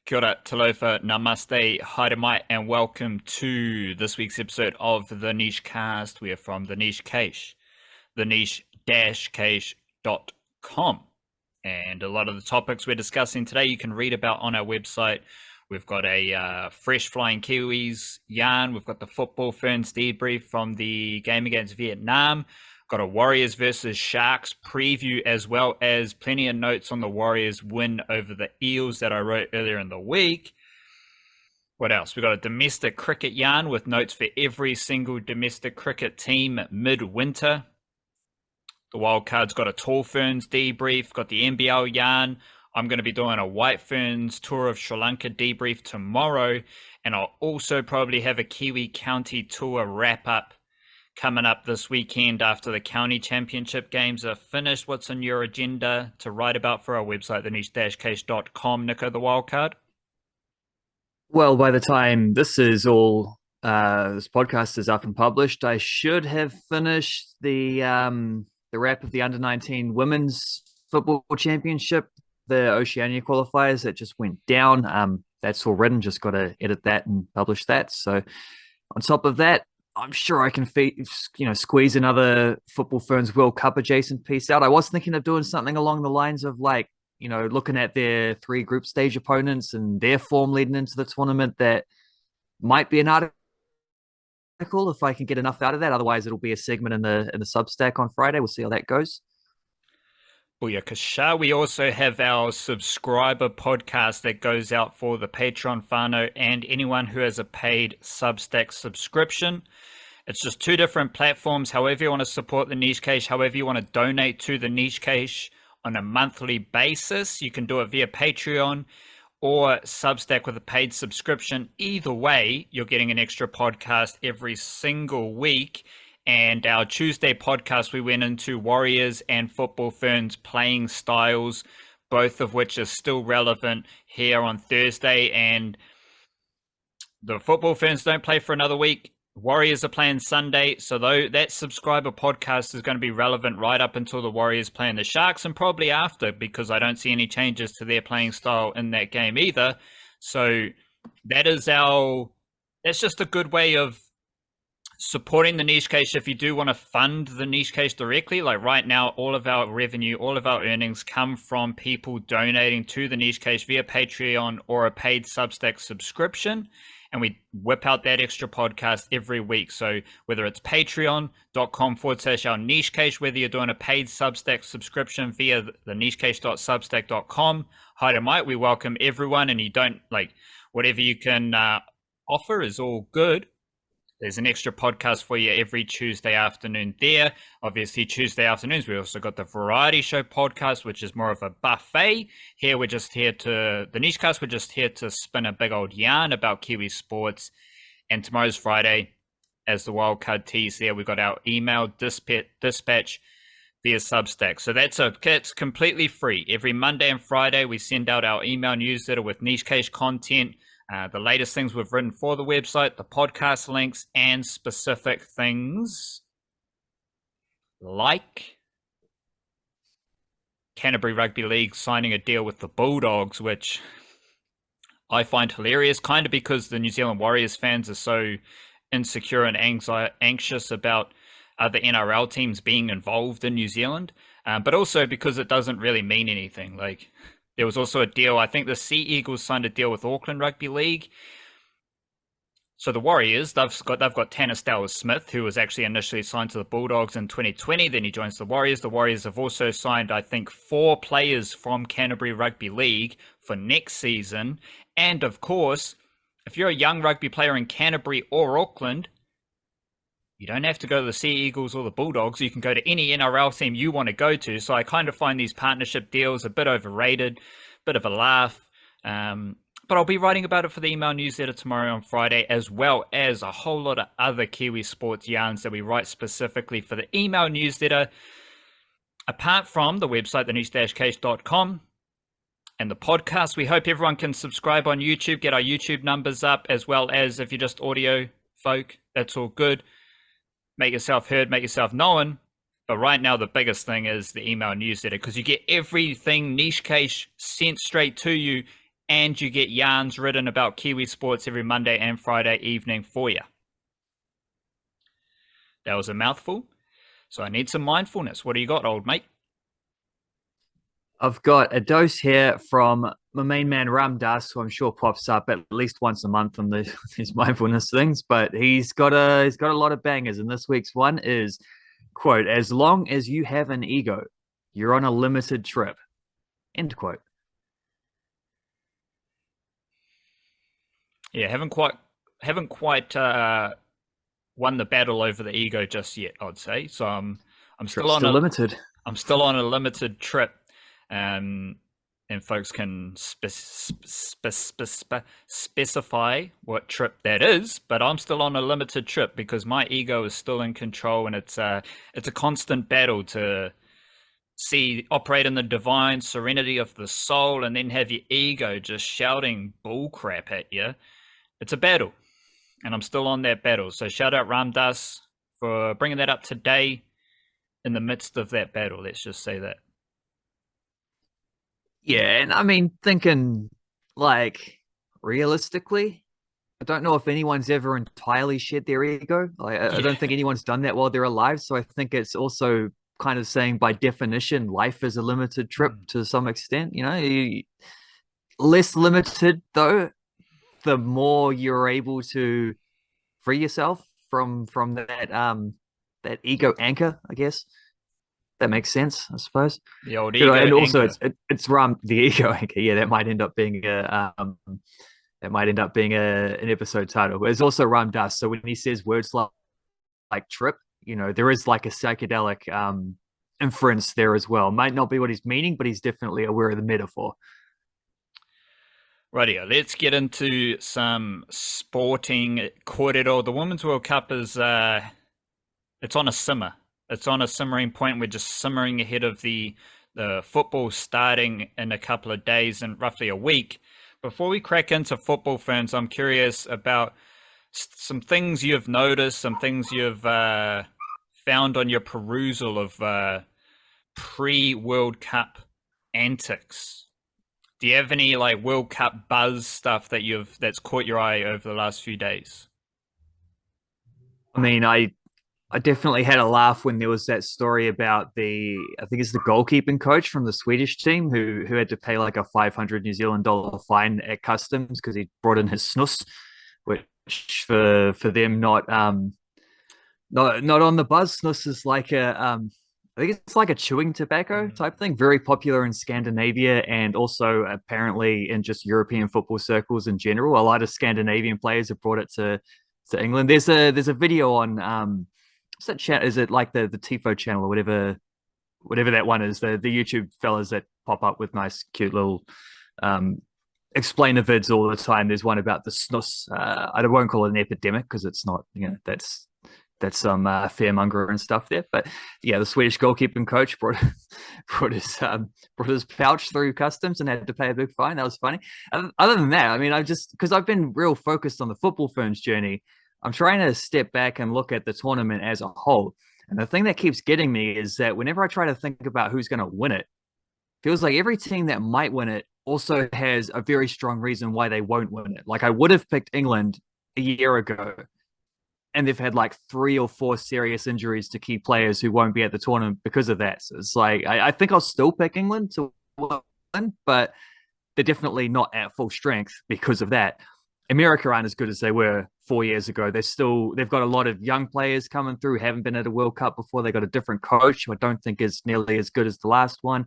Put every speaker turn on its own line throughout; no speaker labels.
Kia ora, talofa, namaste, haere mai, and welcome to this week's episode of The Niche Cast. We are from The Niche Cache, theniche-cache.com. And a lot of the topics we're discussing today you can read about on our website. We've got a fresh flying Kiwis yarn. We've got the football Ferns debrief from the game against Vietnam. Got a Warriors versus Sharks preview, as well as plenty of notes on the Warriors win over the Eels that I wrote earlier in the week. What else? We've got a domestic cricket yarn with notes for every single domestic cricket team midwinter. The Wildcard's got a Tall Ferns debrief, got the NBL yarn. I'm going to be doing a White Ferns tour of Sri Lanka debrief tomorrow, and I'll also probably have a Kiwi County tour wrap up coming up this weekend after the county championship games are finished. What's on your agenda to write about for our website, theniche-cache.com, Nico the Wildcard?
Well, by the time this is all, this podcast is up and published, I should have finished the wrap of the Under-19 Women's Football Championship, the Oceania qualifiers that just went down. That's all written, just got to edit that and publish that. So on top of that, I'm sure I can squeeze another Football Ferns World Cup adjacent piece out. I was thinking of doing something along the lines of looking at their 3 group stage opponents and their form leading into the tournament. That might be an article if I can get enough out of that. Otherwise, it'll be a segment in the Substack on Friday. We'll see how that goes.
Booyakasha. We also have our subscriber podcast that goes out for the Patreon whānau and anyone who has a paid Substack subscription. It's just 2 different platforms. However you want to support the Niche Cache, however you want to donate to the Niche Cache on a monthly basis, you can do it via Patreon or Substack with a paid subscription. Either way, you're getting an extra podcast every single week. And our Tuesday podcast, we went into Warriors and Football Ferns playing styles, both of which are still relevant here on Thursday. And the Football Ferns don't play for another week. Warriors are playing Sunday. So that subscriber podcast is going to be relevant right up until the Warriors playing the Sharks, and probably after, because I don't see any changes to their playing style in that game either. So that's just a good way of supporting the Niche Cache. If you do want to fund the Niche Cache directly, like right now, all of our revenue, all of our earnings come from people donating to the Niche Cache via Patreon or a paid Substack subscription. And we whip out that extra podcast every week. So whether it's patreon.com/our Niche Cache, whether you're doing a paid Substack subscription via the nichecache.substack.com, haere mai, we welcome everyone. And you don't whatever you can offer is all good. There's an extra podcast for you every Tuesday afternoon there. Obviously, Tuesday afternoons, we also got the Variety Show podcast, which is more of a buffet. Here, we're just here the Niche Cast, we're just here to spin a big old yarn about Kiwi sports. And tomorrow's Friday, as the wildcard tease there, we've got our email dispatch via Substack. So it's completely free. Every Monday and Friday, we send out our email newsletter with Niche Cache content. The latest things we've written for the website, the podcast links, and specific things like Canterbury Rugby League signing a deal with the Bulldogs, which I find hilarious, kind of because the New Zealand Warriors fans are so insecure and anxious about other NRL teams being involved in New Zealand, but also because it doesn't really mean anything. There was also a deal, I think the Sea Eagles signed a deal with Auckland Rugby League. So the Warriors, they've got Tanner Stowers-Smith, who was actually initially signed to the Bulldogs in 2020. Then he joins the Warriors. The Warriors have also signed, I think, 4 players from Canterbury Rugby League for next season. And of course, if you're a young rugby player in Canterbury or Auckland, you don't have to go to the Sea Eagles or the Bulldogs. You can go to any NRL team you want to go to. So I kind of find these partnership deals a bit overrated, bit of a laugh. But I'll be writing about it for the email newsletter tomorrow on Friday, as well as a whole lot of other Kiwi sports yarns that we write specifically for the email newsletter. Apart from the website, theniche-cache.com, and the podcast, we hope everyone can subscribe on YouTube, get our YouTube numbers up, as well as if you're just audio folk, that's all good. Make yourself heard, make yourself known. But right now, the biggest thing is the email newsletter, because you get everything Niche Cache sent straight to you and you get yarns written about Kiwi sports every Monday and Friday evening for you. That was a mouthful. So I need some mindfulness. What do you got, old mate?
I've got a dose here from my main man Ram Das, who I'm sure pops up at least once a month on these mindfulness things. But he's got a lot of bangers, and this week's one is, quote, "As long as you have an ego, you're on a limited trip." End quote.
Yeah, haven't quite won the battle over the ego just yet, I'd say. So I'm still
Trip's
on
still
a
limited.
I'm still on a limited trip, and folks can specify what trip that is. But I'm still on a limited trip because my ego is still in control, and it's a constant battle to operate in the divine serenity of the soul, and then have your ego just shouting bullcrap at you. It's a battle, and I'm still on that battle. So shout out Ramdas for bringing that up today in the midst of that battle. Let's just say that.
Yeah, and I mean, thinking like realistically, I don't know if anyone's ever entirely shed their ego. I
Yeah.
don't think anyone's done that while they're alive. So I think it's also kind of saying by definition, life is a limited trip
Mm.
to some extent. Less limited though, the more you're able to free yourself from that ego anchor, I guess. That makes sense, I suppose.
The old
You know,
ego
and also
anchor.
it's Ram the ego anchor. Yeah, that might end up being an episode title. But it's also Ram Dass. So when he says words like trip, there is like a psychedelic inference there as well. Might not be what he's meaning, but he's definitely aware of the metaphor.
Rightio, let's get into some sporting corridor. The Women's World Cup is it's on a simmer. It's on a simmering point. We're just simmering ahead of the football starting in a couple of days and roughly a week. Before we crack into football, Ferns, I'm curious about some things you've noticed, some things you've found on your perusal of pre-World Cup antics. Do you have any like World Cup buzz stuff that's caught your eye over the last few days?
I mean, I definitely had a laugh when there was that story about I think it's the goalkeeping coach from the Swedish team who had to pay like a 500 New Zealand dollar fine at customs because he brought in his snus, which for them not on the buzz. Snus is like I think it's like a chewing tobacco type thing, very popular in Scandinavia and also apparently in just European football circles in general. A lot of Scandinavian players have brought it to England. There's a video on what's that channel? Is it like the Tifo channel or whatever that one is? The YouTube fellas that pop up with nice, cute little explainer vids all the time. There's one about the snus. I won't call it an epidemic because it's not. That's some fearmonger and stuff there. But yeah, the Swedish goalkeeping coach brought his pouch through customs and had to pay a big fine. That was funny. Other than that, I mean, because I've been real focused on the football Ferns journey, I'm trying to step back and look at the tournament as a whole. And the thing that keeps getting me is that whenever I try to think about who's going to win it, feels like every team that might win it also has a very strong reason why they won't win it. Like I would have picked England a year ago, and they've had like 3 or 4 serious injuries to key players who won't be at the tournament because of that. So it's like I think I'll still pick England to win, but they're definitely not at full strength because of that. America aren't as good as they were 4 years ago. They've got a lot of young players coming through, haven't been at a World Cup before. They got a different coach who I don't think is nearly as good as the last one.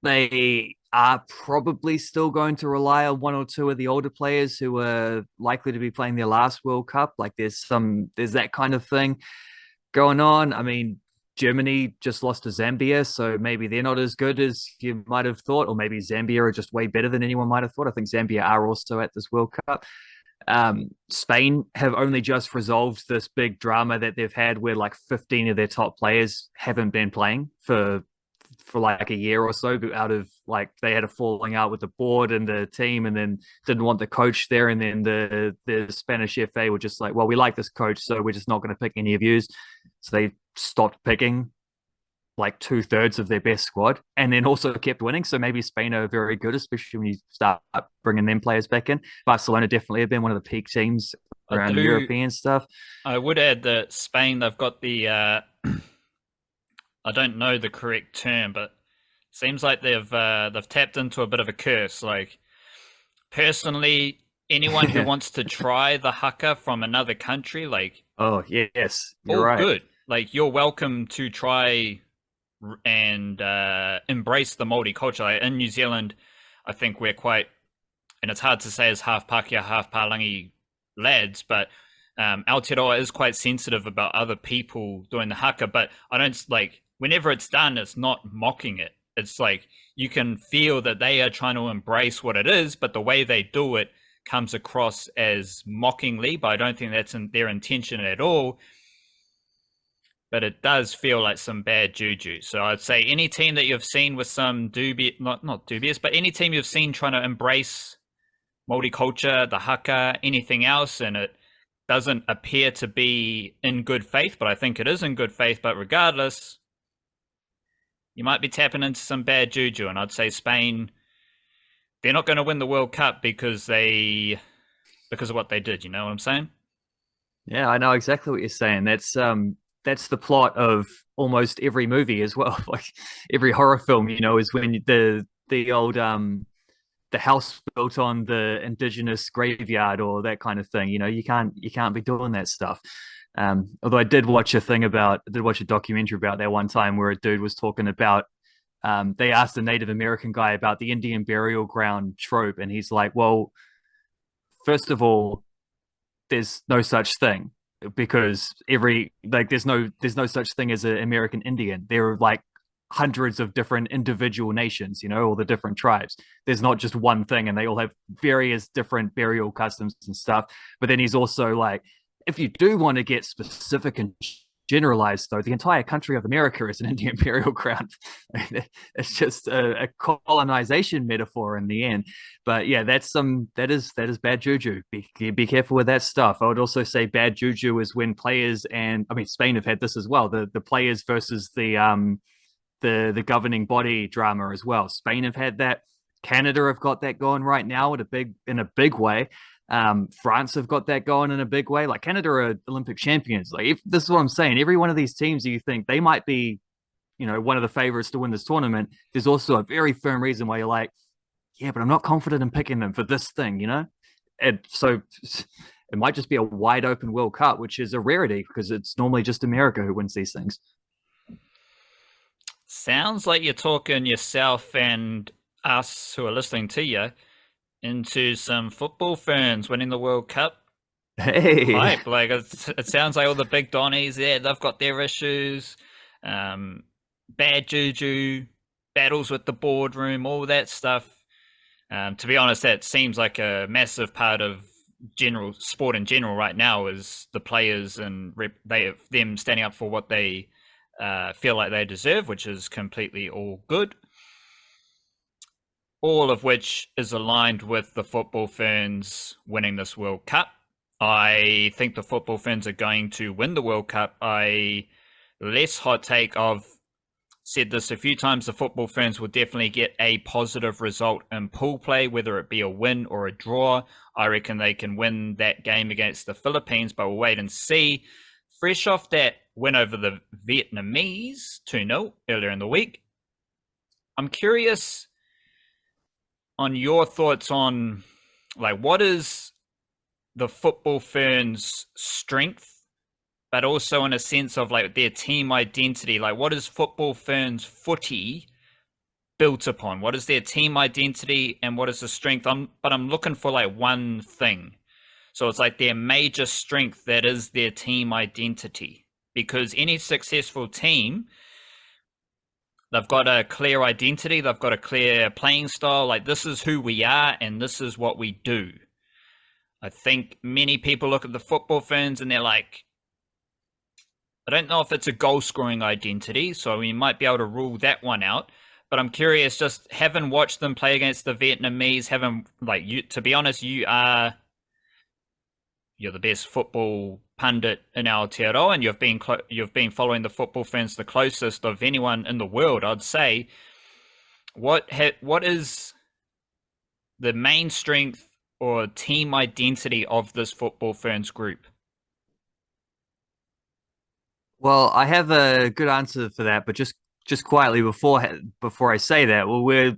They are probably still going to rely on 1 or 2 of the older players who are likely to be playing their last World Cup. Like there's that kind of thing going on. I mean, Germany just lost to Zambia, so maybe they're not as good as you might have thought, or maybe Zambia are just way better than anyone might have thought. I think Zambia are also at this World Cup. Spain have only just resolved this big drama that they've had where like 15 of their top players haven't been playing for like a year or so out of like they had a falling out with the board and the team and then didn't want the coach there, and then the Spanish FA were just like, well, we like this coach, so we're just not going to pick any of yous. So they stopped picking like 2/3 of their best squad, and then also kept winning. So maybe Spain are very good, especially when you start bringing them players back in. Barcelona definitely have been one of the peak teams
I
around
do.
European stuff.
I would add that Spain, they've got the. I don't know the correct term, but seems like they've tapped into a bit of a curse. Like personally, anyone who wants to try the haka from another country, like
Oh yes, you're
all
right.
good. Like you're welcome to try and embrace the Māori culture. Like, in New Zealand, I think we're quite, and it's hard to say as half Pākehā, half Palangi lads, but Aotearoa is quite sensitive about other people doing the haka. But I don't like whenever it's done, it's not mocking it. It's like you can feel that they are trying to embrace what it is, but the way they do it comes across as mockingly. But I don't think that's in their intention at all. But it does feel like some bad juju. So I'd say any team that you've seen with some dubious, not dubious, but any team you've seen trying to embrace Māori culture, the haka, anything else, and it doesn't appear to be in good faith, but I think it is in good faith. But regardless, you might be tapping into some bad juju, and I'd say Spain, they're not going to win the World Cup because of what they did. You know what I'm saying?
Yeah, I know exactly what you're saying. That's the plot of almost every movie as well. Like every horror film, is when the old the house built on the indigenous graveyard or that kind of thing. You can't be doing that stuff. Although I did watch a documentary about that one time where a dude was talking about they asked a Native American guy about the Indian burial ground trope, and he's like, well, first of all, there's no such thing because there's no such thing as an American Indian. There are like hundreds of different individual nations, all the different tribes. There's not just one thing, and they all have various different burial customs and stuff. But then he's also like, if you do want to get specific and generalized, though, the entire country of America is an Indian burial ground. It's just a colonization metaphor in the end. But yeah, that is bad juju. Be careful with that stuff. I would also say bad juju is when players, and I mean Spain have had this as well. The players versus the governing body drama as well. Spain have had that. Canada have got that going right now in a big way. France have got that going in a big way. Like Canada are Olympic champions. Like this is what I'm saying. Every one of these teams you think they might be, one of the favorites to win this tournament. There's also a very firm reason why you're like, yeah, but I'm not confident in picking them for this thing. And so it might just be a wide open World Cup, which is a rarity because it's normally just America who wins these things.
Sounds like you're talking yourself and us who are listening to you into some football ferns winning the World Cup
Hey,
hype. Like it sounds like all the big Donnies there, they've got their issues, bad juju, battles with the boardroom, all that stuff. To be honest, that seems like a massive part of general sport in general right now is the players and them standing up for what they feel like they deserve, which is completely all good. All of which is aligned with the football ferns winning this World Cup. I think the football ferns are going to win the World Cup. Less hot take. I've said this a few times. The football ferns will definitely get a positive result in pool play, whether it be a win or a draw. I reckon they can win that game against the Philippines, but we'll wait and see. Fresh off that win over the Vietnamese 2-0 earlier in the week, I'm curious on your thoughts on like what is the football ferns' strength, but also in a sense of like their team identity. Like what is football ferns footy built upon? What is their team identity and what is the strength? But I'm looking for like one thing. So it's like their major strength that is their team identity. Because any successful team, they've got a clear identity, they've got a clear playing style. Like this is who we are and this is what we do. I think many people look at the football ferns and they're like, I don't know if it's a goal scoring identity, so we might be able to rule that one out. But I'm curious, just having watched them play against the Vietnamese, to be honest, you are you're the best football pundit in Aotearoa, and you've been following the football Ferns the closest of anyone in the world, I'd say. What is the main strength or team identity of this football Ferns group?
Well, I have a good answer for that, but just quietly before I say that, well, we're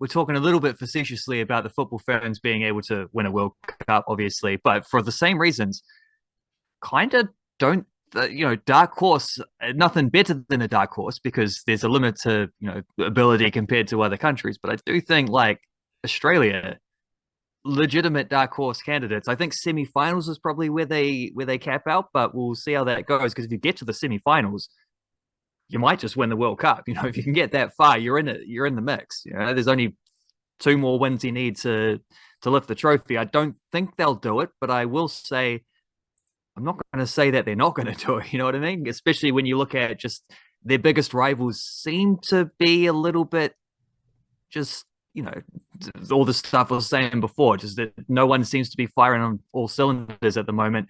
talking a little bit facetiously about the football Ferns being able to win a World Cup, obviously, but for the same reasons, kind of don't dark horse, nothing better than a dark horse because there's a limit to ability compared to other countries. But I do think like Australia, legitimate dark horse candidates. I think semi-finals is probably where they cap out, but we'll see how that goes because if you get to the semi-finals, you might just win the World Cup. If you can get that far, you're in it. You're in the mix. There's only two more wins you need to lift the trophy. I don't think they'll do it, but I will say I'm not going to say that they're not going to do it. You know what I mean? Especially when you look at just their biggest rivals seem to be a little bit just, all the stuff I was saying before, just that no one seems to be firing on all cylinders at the moment.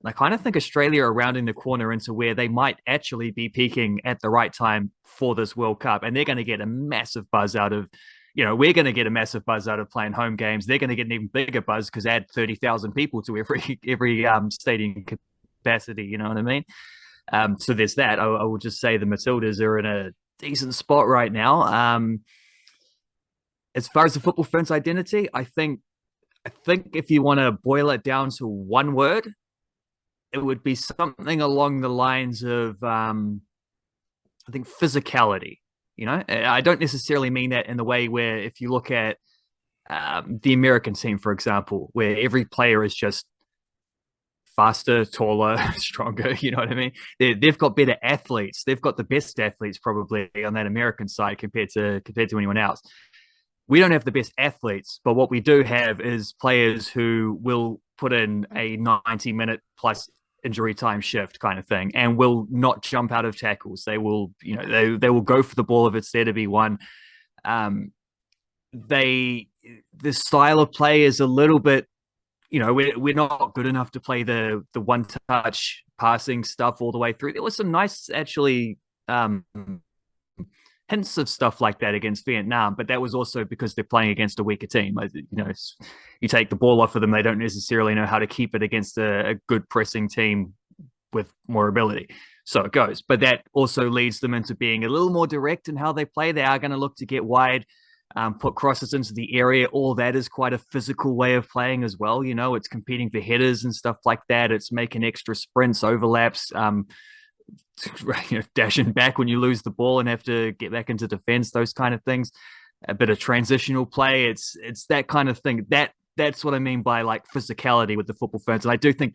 And I kind of think Australia are rounding the corner into where they might actually be peaking at the right time for this World Cup. And they're going to get a massive buzz out of, we're going to get a massive buzz out of playing home games. They're going to get an even bigger buzz because add 30,000 people to every stadium capacity. You know what I mean? So there's that. I will just say the Matildas are in a decent spot right now. As far as the football Ferns identity, I think if you want to boil it down to one word, it would be something along the lines of I think physicality. I don't necessarily mean that in the way where if you look at the American team, for example, where every player is just faster, taller, stronger. You know what I mean? They've got better athletes. They've got the best athletes probably on that American side compared to anyone else. We don't have the best athletes, but what we do have is players who will put in a 90-minute plus injury time shift kind of thing and will not jump out of tackles. They will, they will go for the ball if it's there to be won. The style of play is a little bit, we're not good enough to play the one touch passing stuff all the way through. There was some nice actually hints of stuff like that against Vietnam, but that was also because they're playing against a weaker team. You take the ball off of them, they don't necessarily know how to keep it against a good pressing team with more ability. So it goes. But that also leads them into being a little more direct in how they play. They are going to look to get wide, put crosses into the area. All that is quite a physical way of playing as well. It's competing for headers and stuff like that. It's making extra sprints, overlaps, dashing back when you lose the ball and have to get back into defense, those kind of things. A bit of transitional play. It's that kind of thing. That's what I mean by like physicality with the football Ferns. And I do think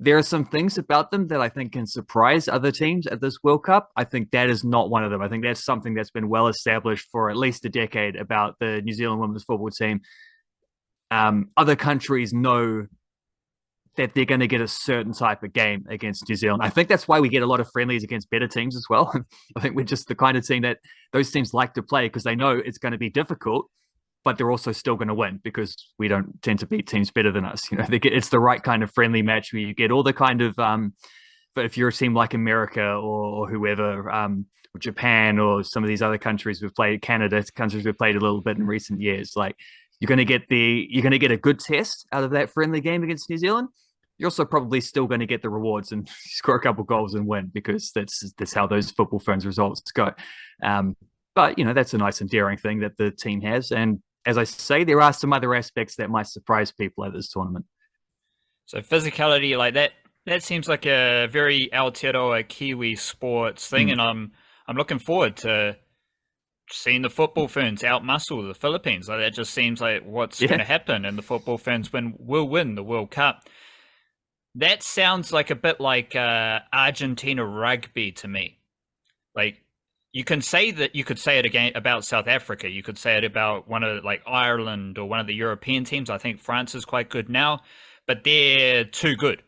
there are some things about them that I think can surprise other teams at this World Cup. I think that is not one of them. I think that's something that's been well established for at least a decade about the New Zealand women's football team. Other countries know that they're going to get a certain type of game against New Zealand. I think that's why we get a lot of friendlies against better teams as well. I think we're just the kind of team that those teams like to play because they know it's going to be difficult, but they're also still going to win because we don't tend to beat teams better than us. It's the right kind of friendly match where you get all the kind of, but if you're a team like America or whoever, or Japan or some of these other countries we've played, Canada, countries we've played a little bit in recent years, like you're going to get a good test out of that friendly game against New Zealand. You're also probably still going to get the rewards and score a couple goals and win because that's how those football Ferns results go. But that's a nice endearing thing that the team has. And as I say, there are some other aspects that might surprise people at this tournament.
So physicality like that seems like a very Aotearoa Kiwi sports thing, and I'm looking forward to seeing the football Ferns outmuscle the Philippines. Like that just seems like what's going to happen, and the football Ferns will win the World Cup. That sounds like a bit like Argentina rugby to me. Like you could say it again about South Africa. You could say it about one of like Ireland or one of the European teams. I think France is quite good now, but they're too good.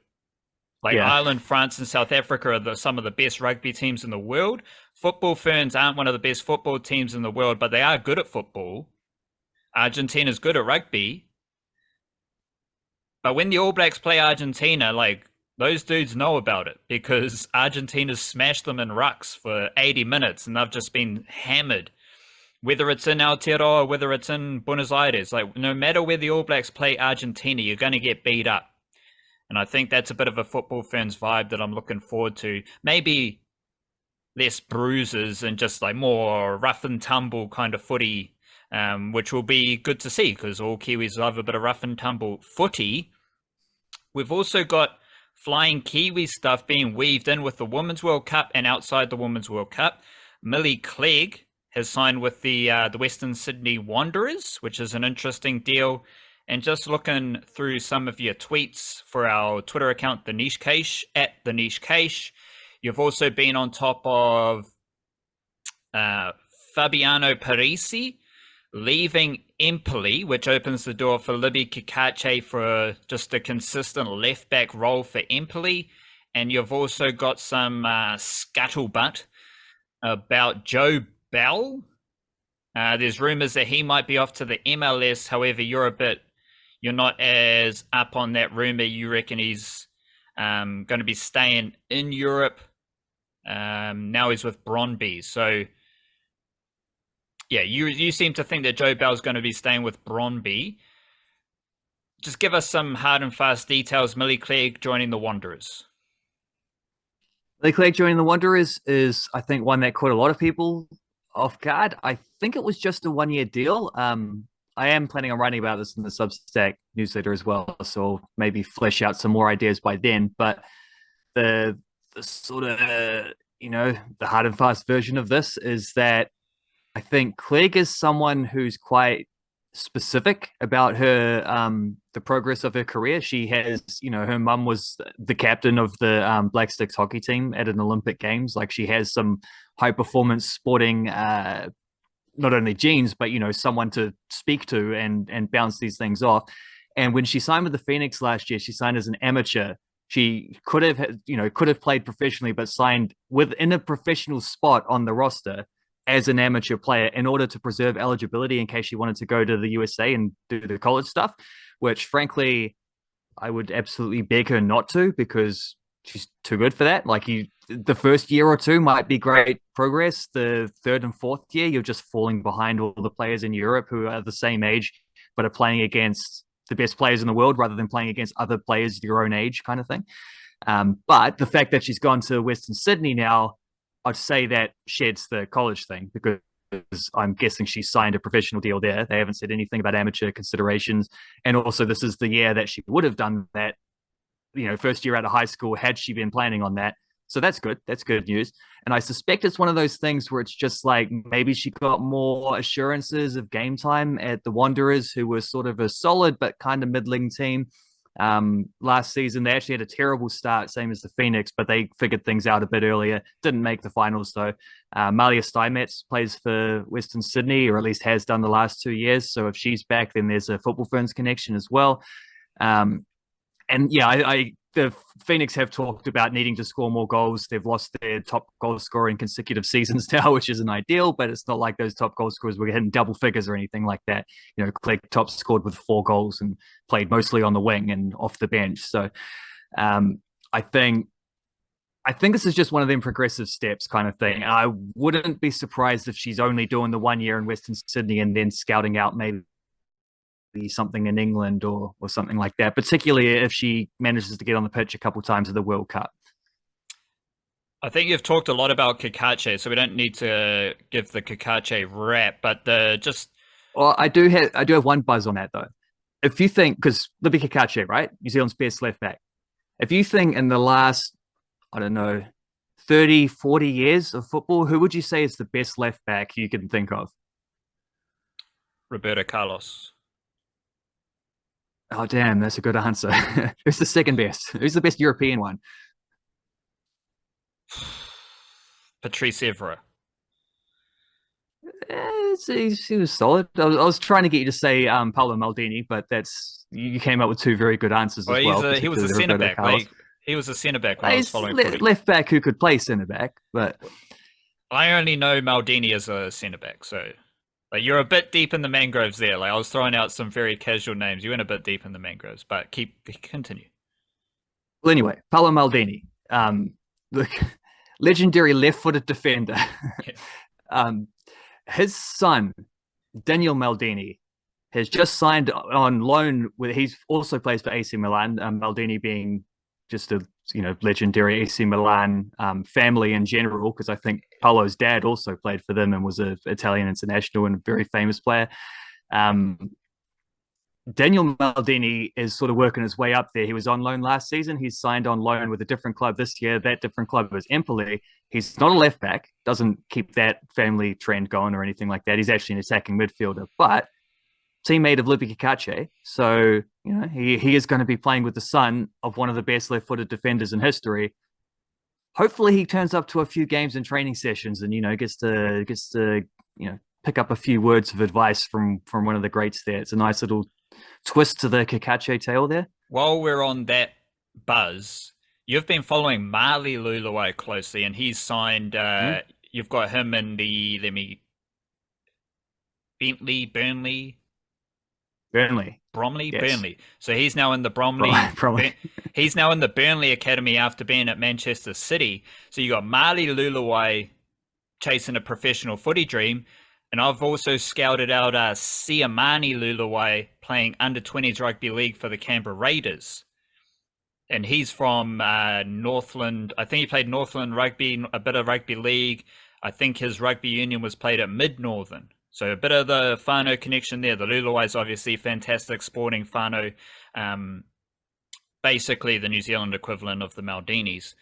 Like Ireland, France, and South Africa are some of the best rugby teams in the world. Football Ferns aren't one of the best football teams in the world, but they are good at football. Argentina's good at rugby. But when the All Blacks play Argentina, like those dudes know about it because Argentina's smashed them in rucks for 80 minutes and they've just been hammered. Whether it's in Aotearoa, whether it's in Buenos Aires, like no matter where the All Blacks play Argentina, you're going to get beat up. And I think that's a bit of a football Ferns vibe that I'm looking forward to. Maybe less bruises and just like more rough and tumble kind of footy, which will be good to see because all Kiwis love a bit of rough and tumble footy. We've also got flying Kiwi stuff being weaved in with the Women's World Cup and outside the Women's World Cup. Millie Clegg has signed with the Western Sydney Wanderers, which is an interesting deal. And just looking through some of your tweets for our Twitter account, The Niche Cache, at The Niche Cache, you've also been on top of Fabiano Parisi leaving Empoli, which opens the door for Libby Kikache for just a consistent left-back role for Empoli. And you've also got some scuttlebutt about Joe Bell. There's rumours that he might be off to the MLS. However, you're not as up on that rumour. You reckon he's going to be staying in Europe. Now he's with Brøndby. So, yeah, you seem to think that Joe Bell's going to be staying with Brøndby. Just give us some hard and fast details. Millie Clegg joining the Wanderers.
Millie Clegg joining the Wanderers is, I think, one that caught a lot of people off guard. I think it was just a one-year deal. I am planning on writing about this in the Substack newsletter as well, so maybe flesh out some more ideas by then. But the sort of, the hard and fast version of this is that I think Clegg is someone who's quite specific about her the progress of her career. She has, her mum was the captain of the Black Sticks hockey team at an Olympic Games. Like she has some high performance sporting not only genes, but someone to speak to and bounce these things off. And when she signed with the Phoenix last year, she signed as an amateur. She could have played professionally, but signed within a professional spot on the roster as an amateur player in order to preserve eligibility in case she wanted to go to the USA and do the college stuff, which frankly, I would absolutely beg her not to because she's too good for that. Like the first year or two might be great progress. The third and fourth year, you're just falling behind all the players in Europe who are the same age, but are playing against the best players in the world rather than playing against other players your own age kind of thing. But the fact that she's gone to Western Sydney now, I'd say that sheds the college thing because I'm guessing she signed a professional deal there. They haven't said anything about amateur considerations. And also this is the year that she would have done that, first year out of high school, had she been planning on that. So that's good. That's good news. And I suspect it's one of those things where it's just like maybe she got more assurances of game time at the Wanderers, who were sort of a solid but kind of middling team. Last season, they actually had a terrible start, same as the Phoenix, but they figured things out a bit earlier. Didn't make the finals, though. Malia Steinmetz plays for Western Sydney, or at least has done the last 2 years. So if she's back, then there's a football Ferns connection as well. And yeah, the Phoenix have talked about needing to score more goals. They've lost their top goal scorer in consecutive seasons now, which isn't ideal, but it's not like those top goal scorers were hitting double figures or anything like that. Clegg top scored with 4 goals and played mostly on the wing and off the bench. So I think this is just one of them progressive steps kind of thing. I wouldn't be surprised if she's only doing the 1 year in Western Sydney and then scouting out maybe something in England or something like that, particularly if she manages to get on the pitch a couple of times at the World Cup.
I think you've talked a lot about Kikache, so we don't need to give the Kikache rap, but
Well, I do have one buzz on that though. If you think, because Libby Kikache, right, New Zealand's best left back. If you think in the last, 30, 40 years of football, who would you say is the best left back you can think of?
Roberto Carlos.
Oh, damn, that's a good answer. Who's the second best? Who's the best European one?
Patrice Evra.
He was solid. I was trying to get you to say Paolo Maldini, but you came up with 2 very good answers as well.
He was a centre back. He was a centre back when I was following footy.
Left back who could play centre back, but
I only know Maldini as a centre back, so Like you're a bit deep in the mangroves there. Like I was throwing out some very casual names. You went a bit deep in the mangroves, but continue.
Well, anyway, Paolo Maldini, the legendary left-footed defender.
Yeah.
um, his son, Daniel Maldini, has just signed on loan with. He's also plays for AC Milan. Maldini being just a legendary AC Milan family in general, because I think Paolo's dad also played for them and was an Italian international and a very famous player. Um, Daniel Maldini is sort of working his way up there. He was on loan last season. He's signed on loan with a different club this year. That different club is Empoli. He's not a left back, doesn't keep that family trend going or anything like that. He's actually an attacking midfielder, but teammate of Lupi Kakache. So, he is going to be playing with the son of one of the best left-footed defenders in history. Hopefully he turns up to a few games and training sessions and, gets to pick up a few words of advice from one of the greats there. It's a nice little twist to the Kakache tale there.
While we're on that buzz, you've been following Marley Luluai closely, and he's signed. You've got him in the Burnley, Bromley, yes. Burnley. So he's now in the Bromley. He's now in the Burnley Academy after being at Manchester City. So you got Marley Luluai chasing a professional footy dream. And I've also scouted out Siamani Luluai playing under-20s rugby league for the Canberra Raiders. And he's from Northland. I think he played Northland rugby, a bit of rugby league. I think his rugby union was played at Mid-Northern. So a bit of the whānau connection there. The Luluai is obviously fantastic sporting whānau. Basically the New Zealand equivalent of the Maldinis.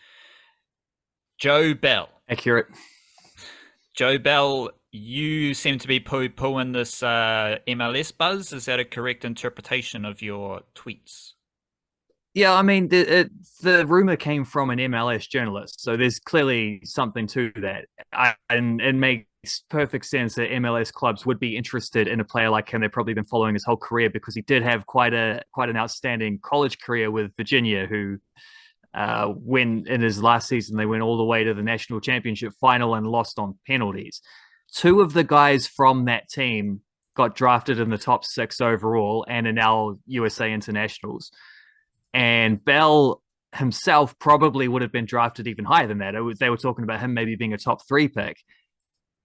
Joe Bell.
Accurate.
Joe Bell, you seem to be poo-pooing this MLS buzz. Is that a correct interpretation of your tweets?
Yeah, I mean, the rumor came from an MLS journalist, so there's clearly something to that. And it makes perfect sense that MLS clubs would be interested in a player like him. They've probably been following his whole career because he did have quite an outstanding college career with Virginia, who when in his last season they went all the way to the national championship final and lost on penalties. Two of the guys from that team got drafted in the top 6 overall and are now USA internationals. And Bell himself probably would have been drafted even higher than that. They were talking about him maybe being a top 3 pick.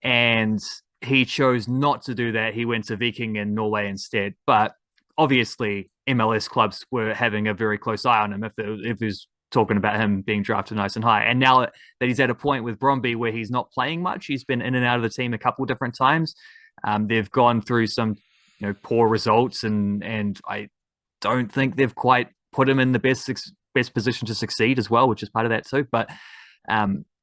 And he chose not to do that. He went to Viking in Norway instead. But obviously, MLS clubs were having a very close eye on him if he's talking about him being drafted nice and high. And now that he's at a point with Bromby where he's not playing much, he's been in and out of the team a couple different times. They've gone through some poor results, and I don't think they've quite put him in the best position to succeed as well, which is part of that too. But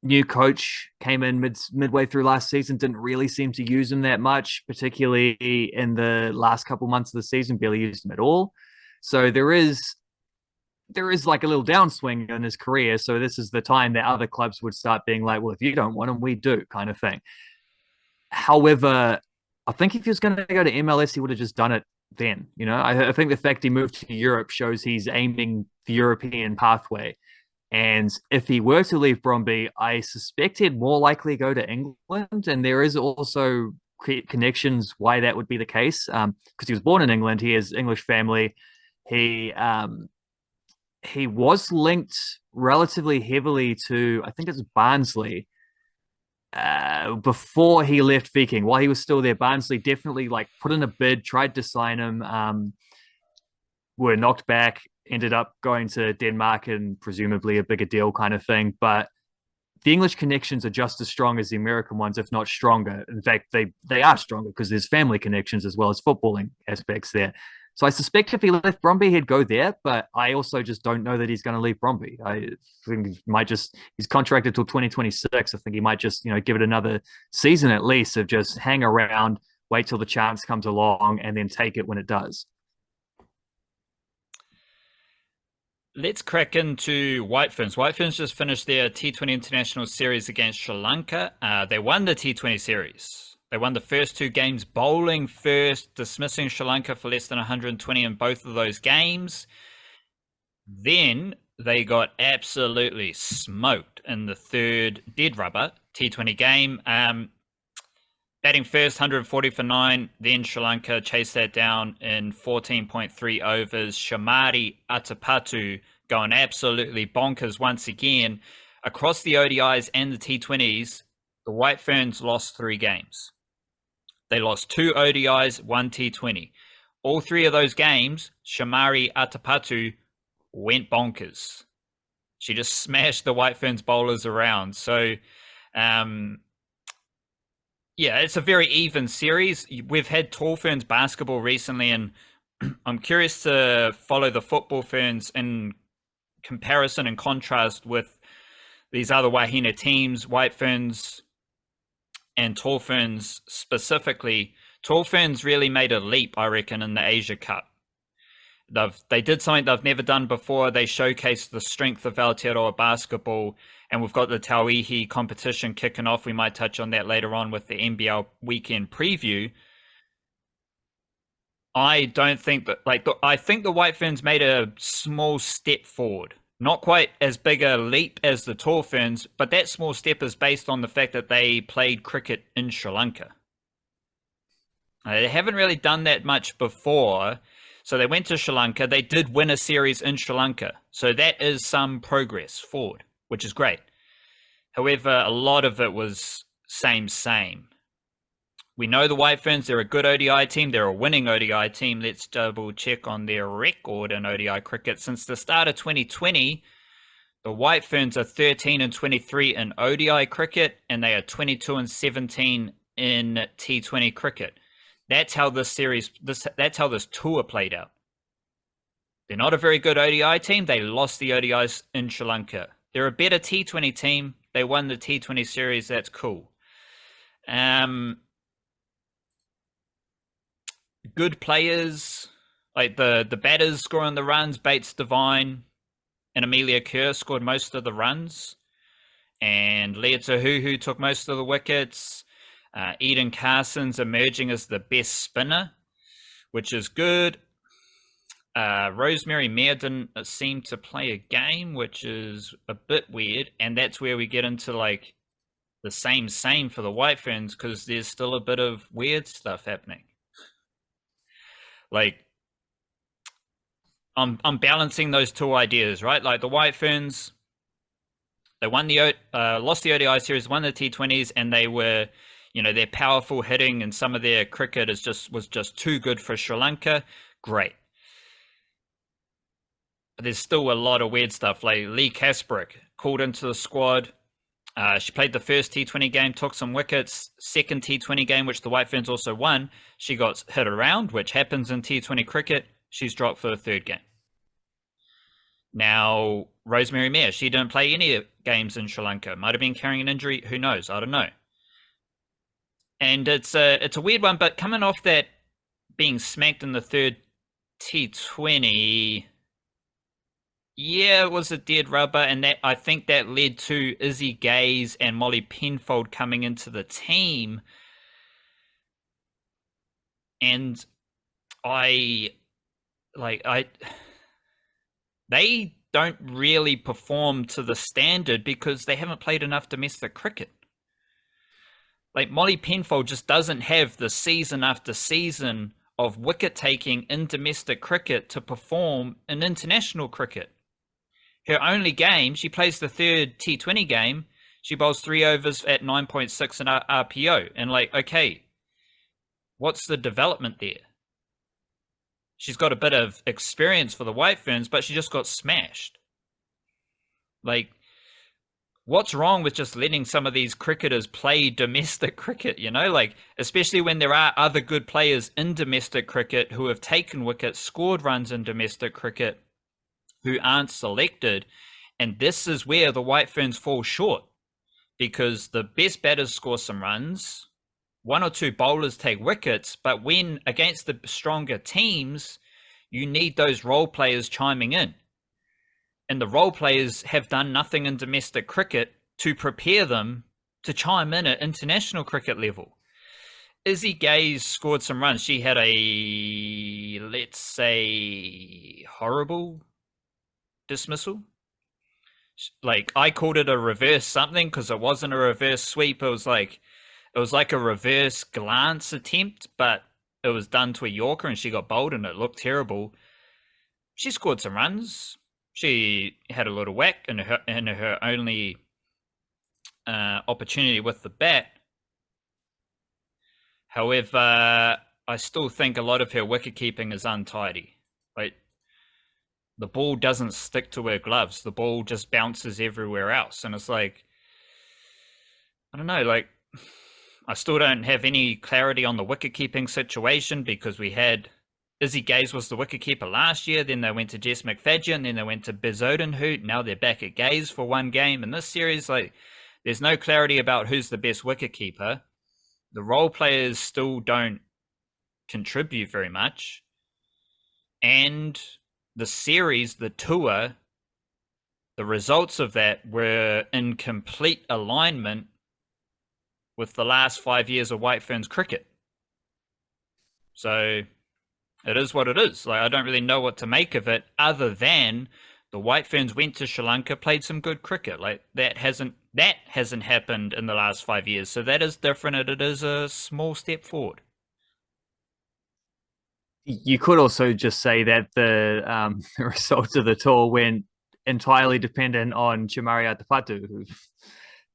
new coach came in midway through last season, didn't really seem to use him that much, particularly in the last couple months of the season, barely used him at all. So there is like a little downswing in his career. So this is the time that other clubs would start being like, well, if you don't want him, we do, kind of thing. However, I think if he was going to go to MLS, he would have just done it then. I think the fact he moved to Europe shows he's aiming the European pathway. And if he were to leave Bromby, I suspect he'd more likely go to England. And there is also connections why that would be the case. Because he was born in England. He has English family. He was linked relatively heavily to, I think it's Barnsley, before he left Viking. While he was still there, Barnsley definitely put in a bid, tried to sign him, were knocked back, ended up going to Denmark and presumably a bigger deal kind of thing. But the English connections are just as strong as the American ones, if not stronger. In fact, they are stronger because there's family connections as well as footballing aspects there. So I suspect if he left Bromby, he'd go there, but I also just don't know that he's going to leave Bromby. I think he's contracted till 2026. I think he might just, give it another season at least of just hang around, wait till the chance comes along, and then take it when it does.
Let's crack into White Ferns. White Ferns just finished their T20 International Series against Sri Lanka. They won the T20 Series. They won the first 2 games, bowling first, dismissing Sri Lanka for less than 120 in both of those games. Then they got absolutely smoked in the third dead rubber T20 game. Batting first, 140 for 9. Then Sri Lanka chased that down in 14.3 overs. Shamari Atapatu going absolutely bonkers once again. Across the ODIs and the T20s, the White Ferns lost 3 games. They lost 2 ODIs, 1 T20. All 3 of those games, Shamari Atapatu went bonkers. She just smashed the White Ferns bowlers around. So, yeah, it's a very even series. We've had Tall Ferns basketball recently, and I'm curious to follow the Football Ferns in comparison and contrast with these other Wahine teams, White Ferns and Tall Ferns specifically. Tall Ferns really made a leap, I reckon, in the Asia Cup. They did something they've never done before. They showcased the strength of Aotearoa basketball, and we've got the Tauihi competition kicking off. We might touch on that later on with the NBL weekend preview. I don't think that, I think the White Ferns made a small step forward. Not quite as big a leap as the Tall Ferns, but that small step is based on the fact that they played cricket in Sri Lanka. They haven't really done that much before. So they went to Sri Lanka. They did win a series in Sri Lanka. So that is some progress forward, which is great. However, a lot of it was same. We know the White Ferns, they're a good ODI team. They're a winning ODI team. Let's double check on their record in ODI cricket. Since the start of 2020, the White Ferns are 13-23 in ODI cricket, and they are 22-17 in T20 cricket. That's how this series, that's how this tour played out. They're not a very good ODI team. They lost the ODIs in Sri Lanka. They're a better T20 team. They won the T20 series. That's cool. Good players, like the batters scoring the runs. Bates Devine and Amelia Kerr scored most of the runs. And Leah Tahuhu took most of the wickets. Eden Carson's emerging as the best spinner, which is good. Rosemary Mayer didn't seem to play a game, which is a bit weird. And that's where we get into like the same for the White Ferns, because there's still a bit of weird stuff happening. Like, I'm balancing those two ideas, right? Like the White Ferns, they won the lost the ODI series, won the T20s, and they were, their powerful hitting and some of their cricket was just too good for Sri Lanka. Great. But there's still a lot of weird stuff. Like Lee Kasprick called into the squad. She played the first T20 game, took some wickets. Second T20 game, which the White Ferns also won, she got hit around, which happens in T20 cricket. She's dropped for the third game. Now, Rosemary Mayer, she didn't play any games in Sri Lanka. Might have been carrying an injury. Who knows? I don't know. And it's a weird one, but coming off that being smacked in the third T20, yeah, it was a dead rubber, and that I think that led to Izzy Gaze and Molly Penfold coming into the team. And they don't really perform to the standard because they haven't played enough domestic cricket. Like Molly Penfold just doesn't have the season after season of wicket taking in domestic cricket to perform in international cricket. Her only game, she plays the third T20 game, she bowls 3 overs at 9.6 in RPO. And okay, what's the development there? She's got a bit of experience for the White Ferns, but she just got smashed. What's wrong with just letting some of these cricketers play domestic cricket, especially when there are other good players in domestic cricket who have taken wickets, scored runs in domestic cricket, who aren't selected. And this is where the White Ferns fall short, because the best batters score some runs, 1 or 2 bowlers take wickets, but when against the stronger teams, you need those role players chiming in. And the role players have done nothing in domestic cricket to prepare them to chime in at international cricket level. Izzy Gaze scored some runs. She had a, let's say, horrible dismissal. I called it a reverse something because it wasn't a reverse sweep. It was It was like a reverse glance attempt, but it was done to a Yorker and she got bowled and it looked terrible. She scored some runs. She had a little whack in her only opportunity with the bat. However, I still think a lot of her wicket keeping is untidy. Like, the ball doesn't stick to her gloves. The ball just bounces everywhere else. And it's like, I don't know, like, I still don't have any clarity on the wicket keeping situation because we had Izzy Gaze was the wicketkeeper last year. Then they went to Jess McFadden. Then they went to Biz Odenhout. Now they're back at Gaze for one game in this series. Like, there's no clarity about who's the best wicketkeeper. The role players still don't contribute very much. And the series, the tour, the results of that were in complete alignment with the last 5 years of White Ferns cricket. So it is what it is. Like, I don't really know what to make of it other than the White Ferns went to Sri Lanka, played some good cricket. Like, that hasn't happened in the last 5 years. So that is different, and it is a small step forward.
You could also just say that the the results of the tour went entirely dependent on Chimaria Tapatu, who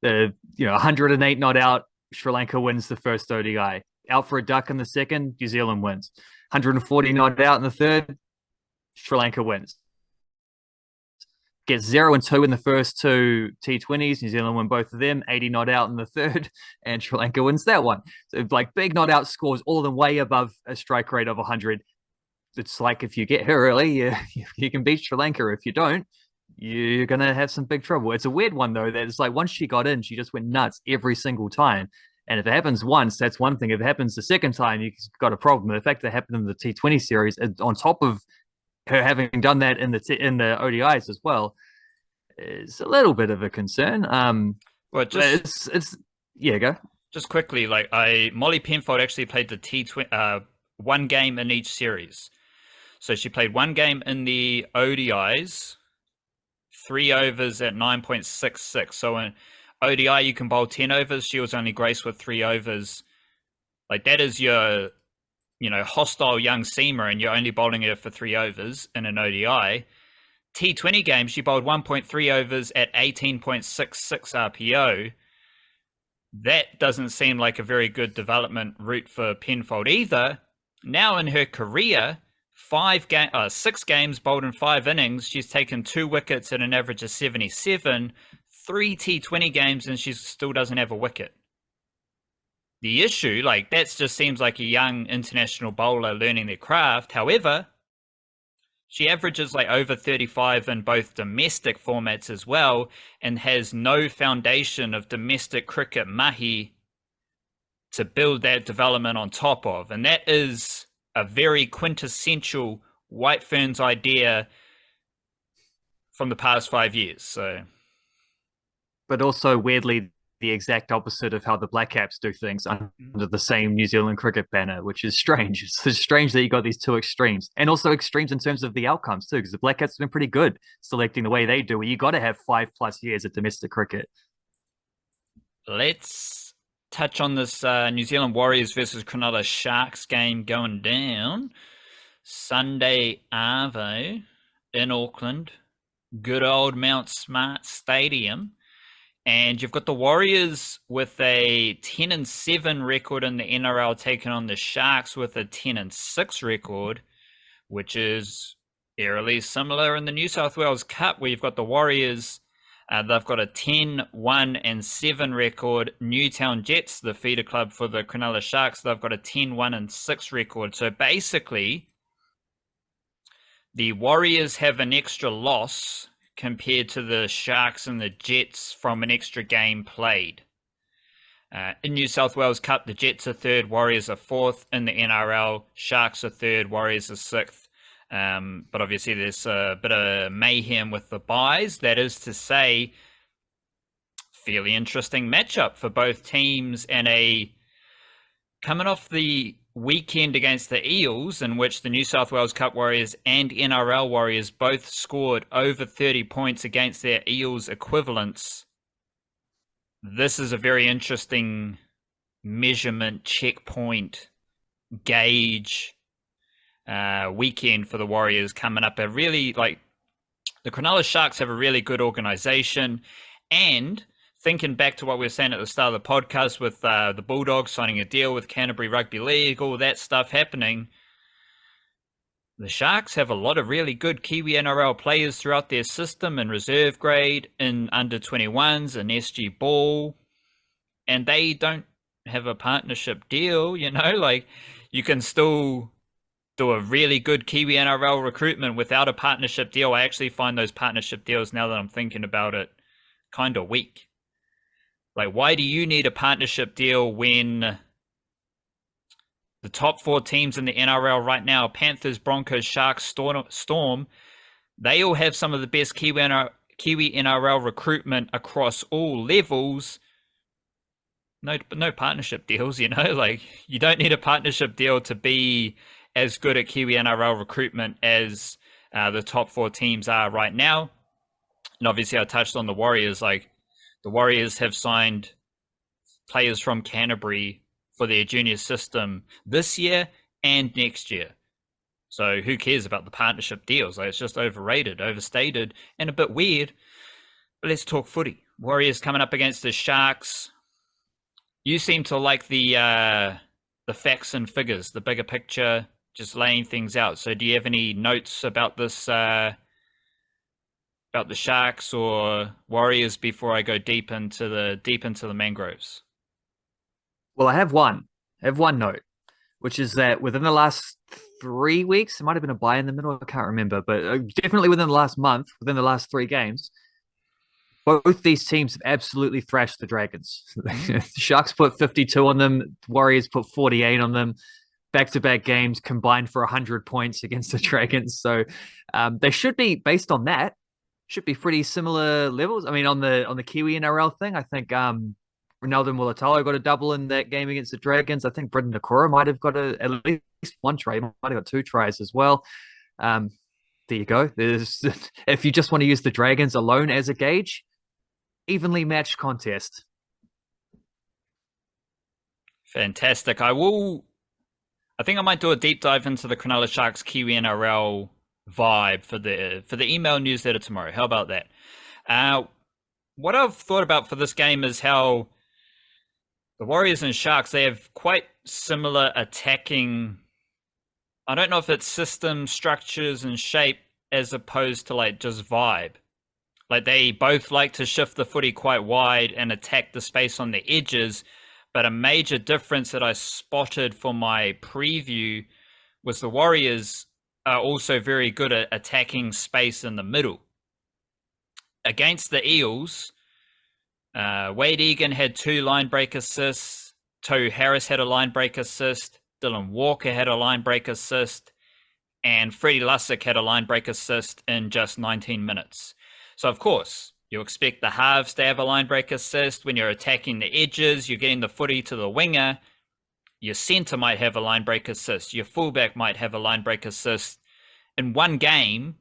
the 108 not out, Sri Lanka wins the first ODI. Out for a duck in the second, New Zealand wins. 140 not out in the third, Sri Lanka wins. Gets 0 and 2 in the first two T20s. New Zealand win both of them. 80 not out in the third, and Sri Lanka wins that one. So, like, big not out scores, all of them way above a strike rate of 100. It's like, if you get her early, you can beat Sri Lanka. If you don't, you're going to have some big trouble. It's a weird one, though, that it's like once she got in, she just went nuts every single time. And if it happens once, that's one thing. If it happens the second time, you've got a problem. The fact that it happened in the T20 series, on top of her having done that in the ODIs as well, is a little bit of a concern.
Well, just
yeah, go.
Just quickly, like, Molly Penfold actually played the T20 one game in each series. So she played one game in the ODIs, 3 overs at 9.66. So in ODI, you can bowl 10 overs. She was only graced with 3 overs. Like, that is your, hostile young seamer, and you're only bowling her for 3 overs in an ODI. T20 game, she bowled 1.3 overs at 18.66 RPO. That doesn't seem like a very good development route for Penfold either. Now in her career, 6 games bowled in 5 innings, she's taken 2 wickets at an average of 77, 3 T20 games, and she still doesn't have a wicket. The issue, like, that just seems like a young international bowler learning their craft. However, she averages like over 35 in both domestic formats as well, and has no foundation of domestic cricket mahi to build that development on top of. And that is a very quintessential White Ferns idea from the past 5 years. So,
but also weirdly the exact opposite of how the Black Caps do things under the same New Zealand cricket banner, which is strange. It's strange that you got these two extremes, and also extremes in terms of the outcomes too, because the Black Caps have been pretty good selecting the way they do. You got to have 5+ years of domestic cricket.
Let's touch on this New Zealand Warriors versus Cronulla Sharks game going down Sunday Arvo in Auckland, good old Mount Smart Stadium. And you've got the Warriors with a 10-7 record in the NRL, taking on the Sharks with a 10-6 record, which is eerily similar in the New South Wales Cup, where you've got the Warriors. They've got a 10-1-7 record. Newtown Jets, the feeder club for the Cronulla Sharks, they've got a 10-1-6 record. So basically, the Warriors have an extra loss compared to the Sharks and the Jets from an extra game played. In New South Wales Cup, the Jets are 3rd, Warriors are 4th. In the NRL, Sharks are 3rd, Warriors are 6th. But obviously there's a bit of mayhem with the buys. That is to say, fairly interesting matchup for both teams, and coming off the weekend against the Eels, in which the New South Wales Cup Warriors and NRL Warriors both scored over 30 points against their Eels equivalents. This is a very interesting measurement, checkpoint, gauge weekend for the Warriors coming up. A really, like, the Cronulla Sharks have a really good organization. And thinking back to what we were saying at the start of the podcast with the Bulldogs signing a deal with Canterbury Rugby League, all that stuff happening, the Sharks have a lot of really good Kiwi NRL players throughout their system in reserve grade, in under 21s, and SG Ball. And they don't have a partnership deal, like you can still do a really good Kiwi NRL recruitment without a partnership deal. I actually find those partnership deals, now that I'm thinking about it, kind of weak. Like, why do you need a partnership deal when the top 4 teams in the NRL right now, Panthers, Broncos, Sharks, Storm, they all have some of the best Kiwi NRL recruitment across all levels? No partnership deals, like you don't need a partnership deal to be as good at Kiwi NRL recruitment as the top 4 teams are right now. And obviously I touched on the Warriors. Like, the Warriors have signed players from Canterbury for their junior system this year and next year. So who cares about the partnership deals? Like, it's just overrated, overstated, and a bit weird. But let's talk footy. Warriors coming up against the Sharks. You seem to like the facts and figures, the bigger picture, just laying things out. So do you have any notes about this, about the Sharks or Warriors before I go deep into the mangroves?
Well, I have one note, which is that within the last 3 weeks, it might have been a buy in the middle, I can't remember, but definitely within the last month, within the last 3 games, both these teams have absolutely thrashed the Dragons. The Sharks put 52 on them, Warriors put 48 on them. Back-to-back games combined for 100 points against the Dragons. So they should be, based on that, should be pretty similar levels. I mean, on the Kiwi NRL thing, I think Ronaldo Mulatalo got a double in that game against the Dragons. I think Brendan Nakora might have got at least one try, might have got 2 tries as well. There you go. If you just want to use the Dragons alone as a gauge, evenly matched contest.
Fantastic. I think I might do a deep dive into the Cronulla Sharks Kiwi NRL vibe for the email newsletter tomorrow. How about that? What I've thought about for this game is how the Warriors and Sharks, they have quite similar attacking, I don't know if it's system, structures, and shape as opposed to like just vibe. Like, they both like to shift the footy quite wide and attack the space on the edges. But a major difference that I spotted for my preview was the Warriors are also very good at attacking space in the middle. Against the Eels, Wade Egan had 2 line break assists. Tohu Harris had a line break assist. Dylan Walker had a line break assist. And Freddie Lussick had a line break assist in just 19 minutes. So, of course, you expect the halves to have a line break assist. When you're attacking the edges, you're getting the footy to the winger. Your centre might have a line break assist. Your fullback might have a line break assist. In one game,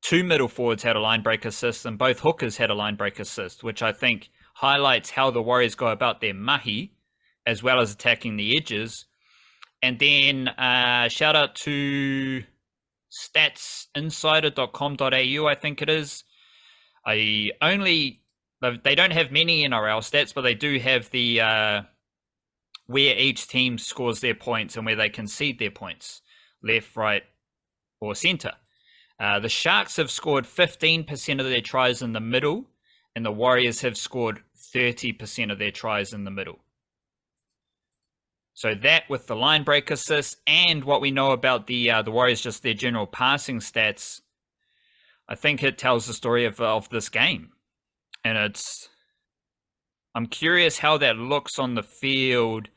2 middle forwards had a line break assist and both hookers had a line break assist, which I think highlights how the Warriors go about their mahi, as well as attacking the edges. And then shout out to statsinsider.com.au, I think it is. They don't have many NRL stats, but they do have the where each team scores their points and where they concede their points, left, right, or center. The Sharks have scored 15% of their tries in the middle, and the Warriors have scored 30% of their tries in the middle. So that, with the line break assist and what we know about the Warriors, just their general passing stats, I think it tells the story of this game. And I'm curious how that looks on the field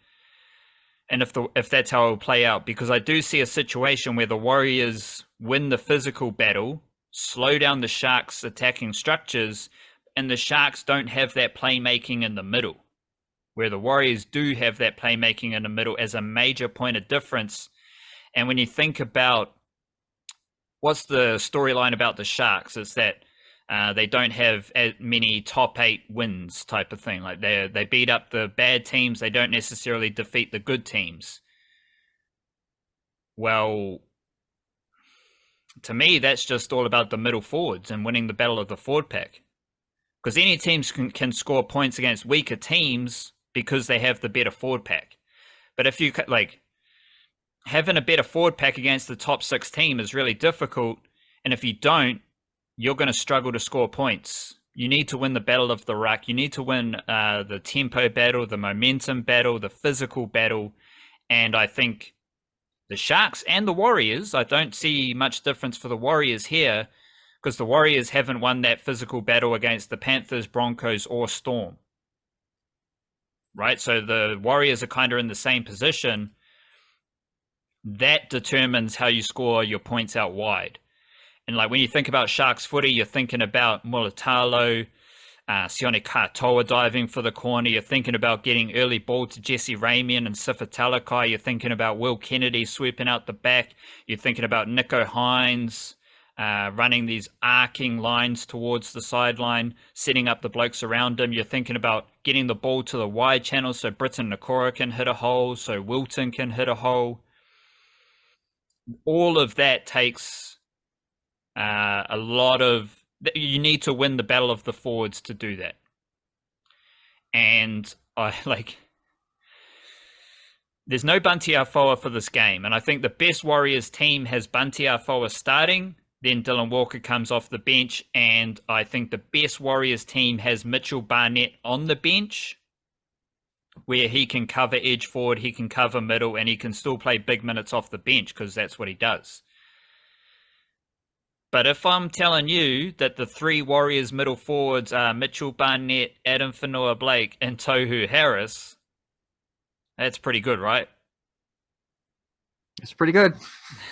and if that's how it will play out, because I do see a situation where the Warriors win the physical battle, slow down the Sharks' attacking structures, and the Sharks don't have that playmaking in the middle, where the Warriors do have that playmaking in the middle as a major point of difference. And when you think about what's the storyline about the Sharks, it's that They don't have as many top 8 wins type of thing. Like they beat up the bad teams. They don't necessarily defeat the good teams. Well, to me, that's just all about the middle forwards and winning the battle of the forward pack. Because any teams can score points against weaker teams because they have the better forward pack. But if you like having a better forward pack against the top 6 team is really difficult, and if you don't, you're going to struggle to score points. You need to win the battle of the ruck. You need to win the tempo battle, the momentum battle, the physical battle, and I think the Sharks and the Warriors, I don't see much difference for the Warriors here, because the Warriors haven't won that physical battle against the Panthers, Broncos, or Storm. Right? So the Warriors are kind of in the same position. That determines how you score your points out wide. And like when you think about Sharks footy, you're thinking about Mulatalo, Sione Katoa diving for the corner. You're thinking about getting early ball to Jesse Ramian and Sifa Talakai. You're thinking about Will Kennedy sweeping out the back. You're thinking about Nico Hines running these arcing lines towards the sideline, setting up the blokes around him. You're thinking about getting the ball to the wide channel so Britton Nakora can hit a hole, so Wilton can hit a hole. All of that takes a lot of... You need to win the battle of the forwards to do that. And there's no Bunty Afoa for this game. And I think the best Warriors team has Bunty Afoa starting. Then Dylan Walker comes off the bench. And I think the best Warriors team has Mitchell Barnett on the bench, where he can cover edge forward, he can cover middle, and he can still play big minutes off the bench because that's what he does. But if I'm telling you that the 3 Warriors middle forwards are Mitchell Barnett, Adam Whenua-Blake, and Tohu Harris, that's pretty good, right?
It's pretty good.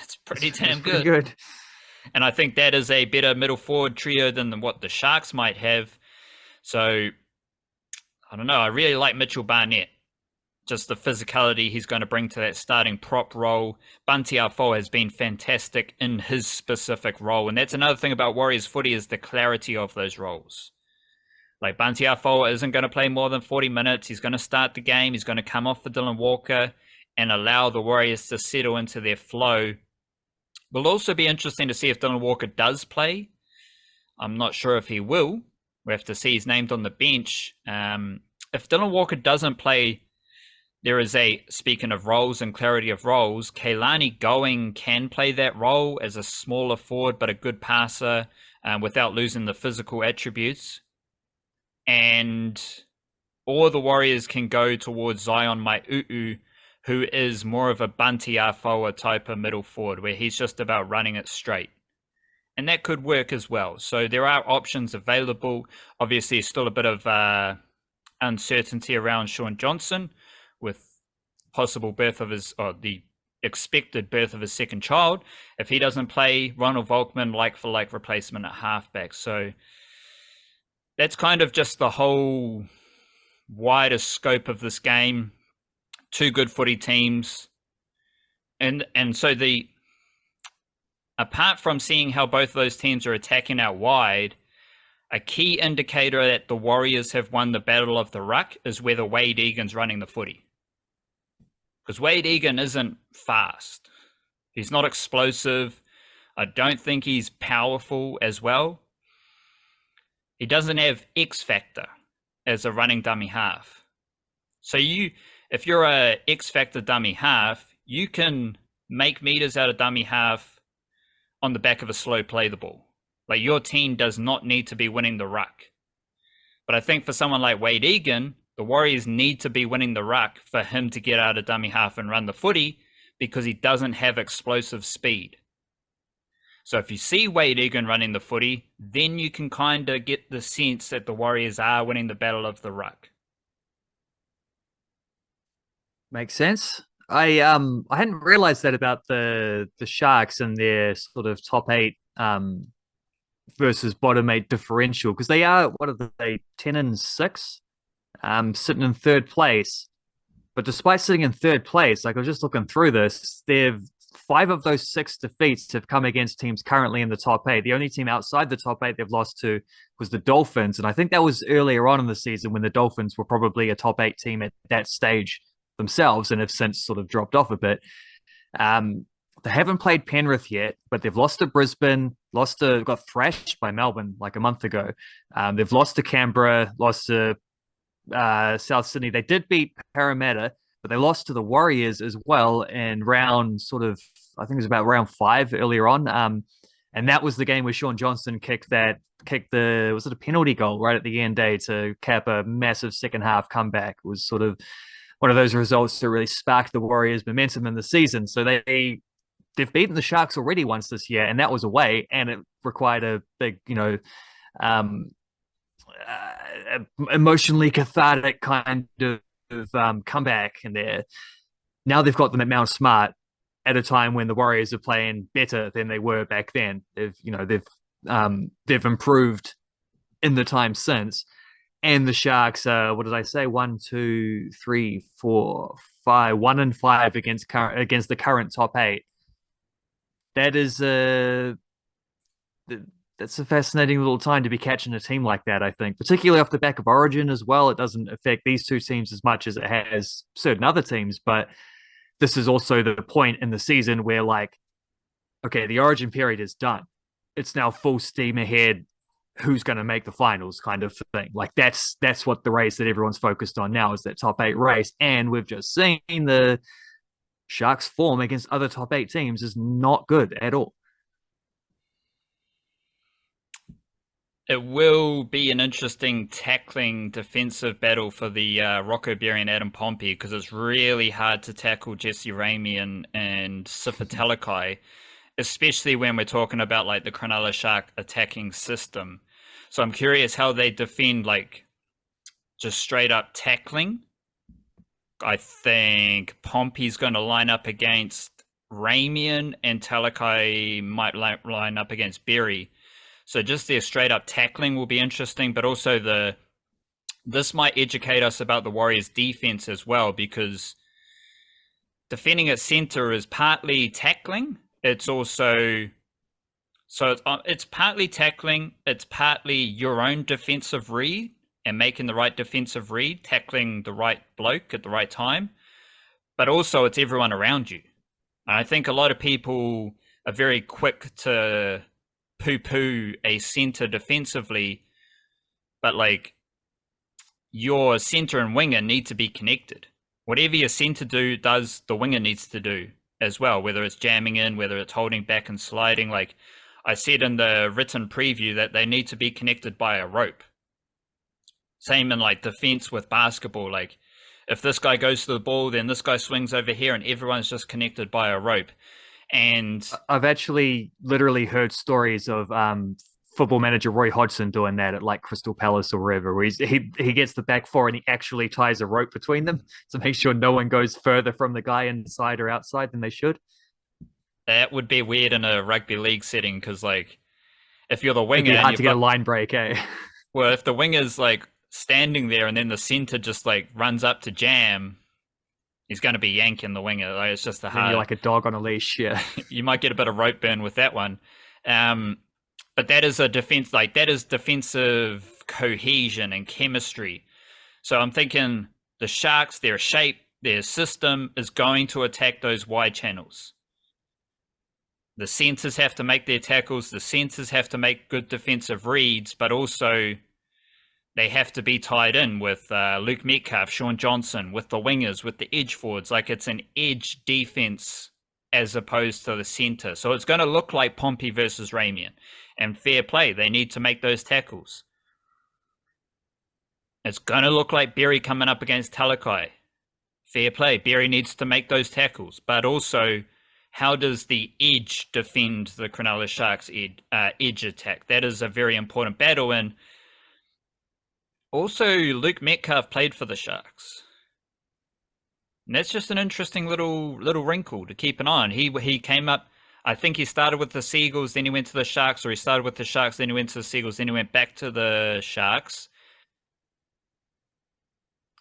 It's pretty damn
pretty
good.
good.
And I think that is a better middle forward trio than what the Sharks might have. So, I don't know. I really like Mitchell Barnett. Just the physicality he's going to bring to that starting prop role. Bunty Afoa has been fantastic in his specific role. And that's another thing about Warriors footy is the clarity of those roles. Like Bunty Afoa isn't going to play more than 40 minutes. He's going to start the game. He's going to come off for Dylan Walker and allow the Warriors to settle into their flow. Will also be interesting to see if Dylan Walker does play. I'm not sure if he will. We have to see he's named on the bench. If Dylan Walker doesn't play, there is speaking of roles and clarity of roles, Keilani Going can play that role as a smaller forward but a good passer without losing the physical attributes. Or the Warriors can go towards Zion Mai'u'u, who is more of a Bunty Afoa type of middle forward, where he's just about running it straight. And that could work as well. So there are options available. Obviously, still a bit of uncertainty around Sean Johnson with possible birth of the expected birth of his second child. If he doesn't play, Ronald Volkman, like-for-like replacement at halfback. So that's kind of just the whole wider scope of this game. 2 good footy teams. And so apart from seeing how both of those teams are attacking out wide, a key indicator that the Warriors have won the battle of the ruck is whether Wade Egan's running the footy. Because Wade Egan isn't fast. He's not explosive. I don't think he's powerful as well. He doesn't have X factor as a running dummy half. So if you're a X factor dummy half, you can make meters out of dummy half on the back of a slow play the ball. Like your team does not need to be winning the ruck. But I think for someone like Wade Egan, the Warriors need to be winning the ruck for him to get out of dummy half and run the footy because he doesn't have explosive speed. So if you see Wade Egan running the footy, then you can kind of get the sense that the Warriors are winning the battle of the ruck.
Makes sense. I hadn't realized that about the Sharks and their sort of top 8 versus bottom 8 differential, because they are, what are they, 10 and 6, sitting in 3rd place. But despite sitting in 3rd place, like I was just looking through this, they've 5 of those 6 defeats have come against teams currently in the top 8. The only team outside the top 8 they've lost to was the Dolphins. And I think that was earlier on in the season when the Dolphins were probably a top 8 team at that stage themselves and have since sort of dropped off a bit. They haven't played Penrith yet, but they've lost to Brisbane, got thrashed by Melbourne like a month ago. They've lost to Canberra, lost to South Sydney. They did beat Parramatta, but they lost to the Warriors as well in round I think it was about round 5 earlier on. And that was the game where Sean Johnson kicked was it a penalty goal right at the end to cap a massive second half comeback. It was sort of one of those results that really sparked the Warriors' momentum in the season. So they've beaten the Sharks already once this year, and that was away, and it required a big, emotionally cathartic kind of comeback in there. Now they've got them at Mount Smart at a time when the Warriors are playing better than they were back then. They've improved in the time since. And the Sharks are, what did I say? 1, 2, 3, 4, 5, 1-5 against the current top 8. That's a fascinating little time to be catching a team like that, I think, particularly off the back of Origin as well. It doesn't affect these two teams as much as it has certain other teams, but this is also the point in the season where, like, okay, the Origin period is done. It's now full steam ahead. Who's going to make the finals kind of thing. Like that's what the race that everyone's focused on now is that top 8 race. And we've just seen the Sharks form against other top 8 teams is not good at all.
It will be an interesting tackling defensive battle for the Rocco Berry and Adam Pompey because it's really hard to tackle Jesse Ramey and Sifa Talakai, especially when we're talking about like the Cronulla Shark attacking system. So I'm curious how they defend like just straight up tackling. I think Pompey's going to line up against Ramian and Talakai might line up against Berry. So just their straight up tackling will be interesting, but also this might educate us about the Warriors' defense as well, because defending at center is partly tackling. It's also it's partly tackling. It's partly your own defensive read and making the right defensive read, tackling the right bloke at the right time. But also it's everyone around you. And I think a lot of people are very quick to poo-poo a center defensively, but like your center and winger need to be connected. Whatever your center does, the winger needs to do as well, whether it's jamming in, whether it's holding back and sliding. Like I said in the written preview that they need to be connected by a rope. Same in like defense with basketball. Like if this guy goes to the ball, then this guy swings over here and everyone's just connected by a rope. And
I've actually literally heard stories of football manager Roy Hodgson doing that at like Crystal Palace or wherever, where he gets the back four and he actually ties a rope between them to make sure no one goes further from the guy inside or outside than they should.
That would be weird in a rugby league setting because, like, if you're the winger,
it'd be hard to get a line break, eh?
Well, if the winger's like standing there and then the center just like runs up to jam, he's going to be yanking the winger. Like, it's just a hard.
You're like a dog on a leash, yeah.
You might get a bit of rope burn with that one. But that is a defense, like that is defensive cohesion and chemistry. So I'm thinking the Sharks, their shape, their system is going to attack those wide channels. The centers have to make their tackles. The centers have to make good defensive reads, but also they have to be tied in with Luke Metcalf, Sean Johnson, with the wingers, with the edge forwards. Like it's an edge defense as opposed to the center. So it's going to look like Pompey versus Ramian. And fair play, they need to make those tackles. It's going to look like Berry coming up against Talakai. Fair play, Berry needs to make those tackles. But also, how does the edge defend the Cronulla Sharks' edge attack? That is a very important battle. And also, Luke Metcalf played for the Sharks. And that's just an interesting little wrinkle to keep an eye on. He came up, I think he started with the Seagulls, then he went to the Sharks, or he started with the Sharks, then he went to the Seagulls, then he went back to the Sharks.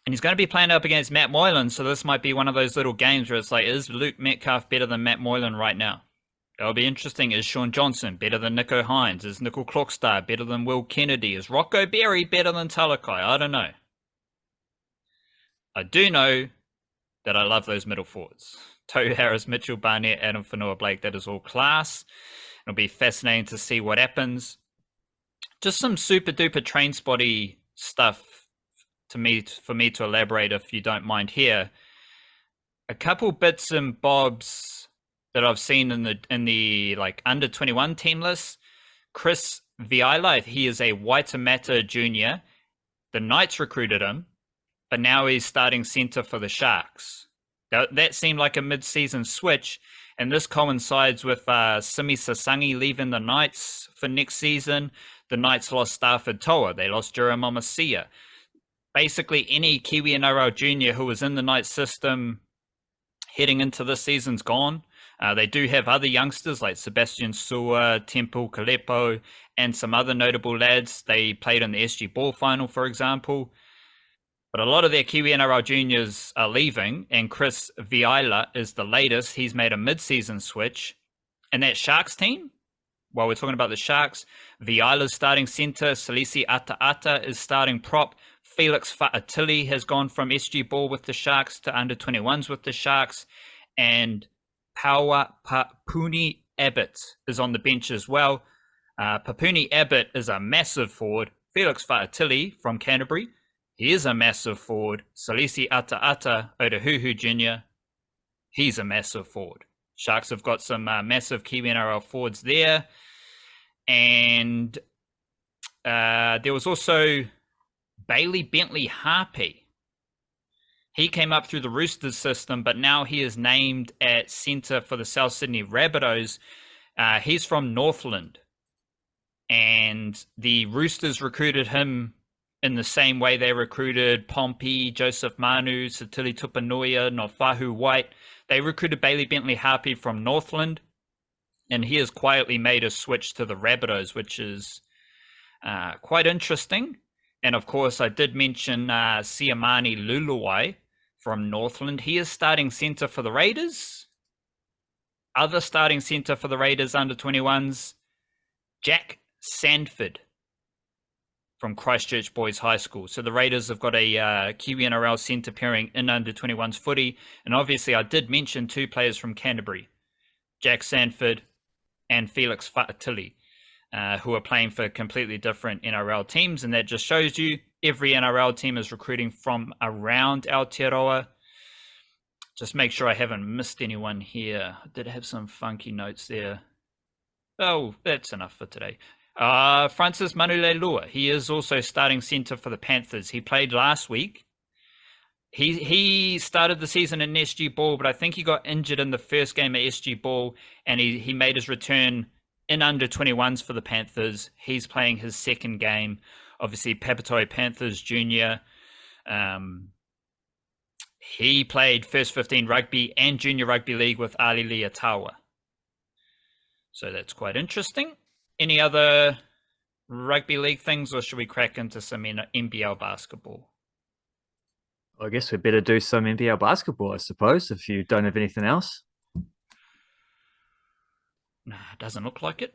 And he's going to be playing up against Matt Moylan, so this might be one of those little games where it's like, is Luke Metcalf better than Matt Moylan right now? That'll be interesting. Is Sean Johnson better than Nico Hines? Is Nickel Clockstar better than Will Kennedy? Is Rocco Berry better than Talakai? I don't know. I do know that I love those middle forwards. Tohu Harris, Mitchell Barnett, Adam Fanua Blake, that is all class. It'll be fascinating to see what happens. Just some super duper train spotty stuff for me to elaborate, if you don't mind here. A couple bits and bobs that I've seen in the like under 21 team list. Chris Viola, he is a Waitemata junior. The Knights recruited him, but now he's starting center for the Sharks. That seemed like a mid-season switch, and this coincides with Simi Sasangi leaving the Knights for next season. The Knights lost Stafford Toa. They lost Jerome Amasia. Basically, any Kiwi NRL junior who was in the Knights system heading into this season's gone. They do have other youngsters like Sebastian Sua, Temple Kalepo, and some other notable lads. They played in the SG Ball final, for example. But a lot of their Kiwi NRL juniors are leaving, and Chris Viola is the latest. He's made a mid-season switch. And that Sharks team, while we're talking about the Sharks, Viola's starting centre, Salisi Ata is starting prop, Felix Fa'atili has gone from SG Ball with the Sharks to under 21s with the Sharks, and Paua Papuni Abbott is on the bench as well. Papuni Abbott is a massive forward. Felix Fa'atili from Canterbury, he is a massive forward. Salisi Ata Otahuhu Jr., he's a massive forward. Sharks have got some massive Kiwi NRL forwards there. And there was also Bailey Bentley Harpy. He came up through the Roosters system, but now he is named at centre for the South Sydney Rabbitohs. He's from Northland. And the Roosters recruited him in the same way they recruited Pompey, Joseph Manu, Satili Tupanuia, Nofahu White. They recruited Bailey Bentley Harpy from Northland, and he has quietly made a switch to the Rabbitohs, which is quite interesting. And of course, I did mention Siamani Luluai from Northland. He is starting centre for the Raiders. Other starting centre for the Raiders under 21s, Jack Sanford from Christchurch Boys High School. So the Raiders have got a Kiwi NRL centre pairing in under 21s footy. And obviously I did mention two players from Canterbury, Jack Sanford and Felix Fa'atili, who are playing for completely different NRL teams. And that just shows you every NRL team is recruiting from around Aotearoa. Just make sure I haven't missed anyone here. I did have some funky notes there. Oh, that's enough for today. Francis Manulelua, he is also starting centre for the Panthers. He played last week. He started the season in SG Ball, but I think he got injured in the first game at SG Ball, and he made his return in under 21s for the Panthers. He's playing his second game. Obviously, Papatoi Panthers Jr. He played first 15 rugby and junior rugby league with Ali Liatawa. So that's quite interesting. Any other rugby league things, or should we crack into some NBL basketball?
I guess we better do some NBL basketball, I suppose, if you don't have anything else.
Nah, doesn't look like it.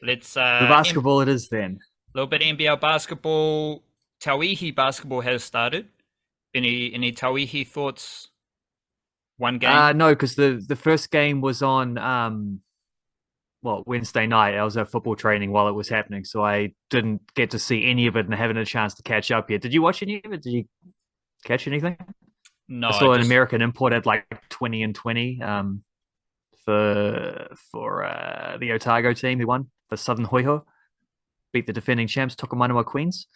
Let's
the basketball it is then.
A little bit of NBL basketball. Tauihi basketball has started. Any Tauihi thoughts? One game?
No, because the first game was on Wednesday night. I was at football training while it was happening, so I didn't get to see any of it and haven't had a chance to catch up yet. Did you watch any of it? Did you catch anything?
No.
I saw an American import at like 20 and 20 for the Otago team who won, the Southern Hoiho, beat the defending champs Tokomanawa Queens.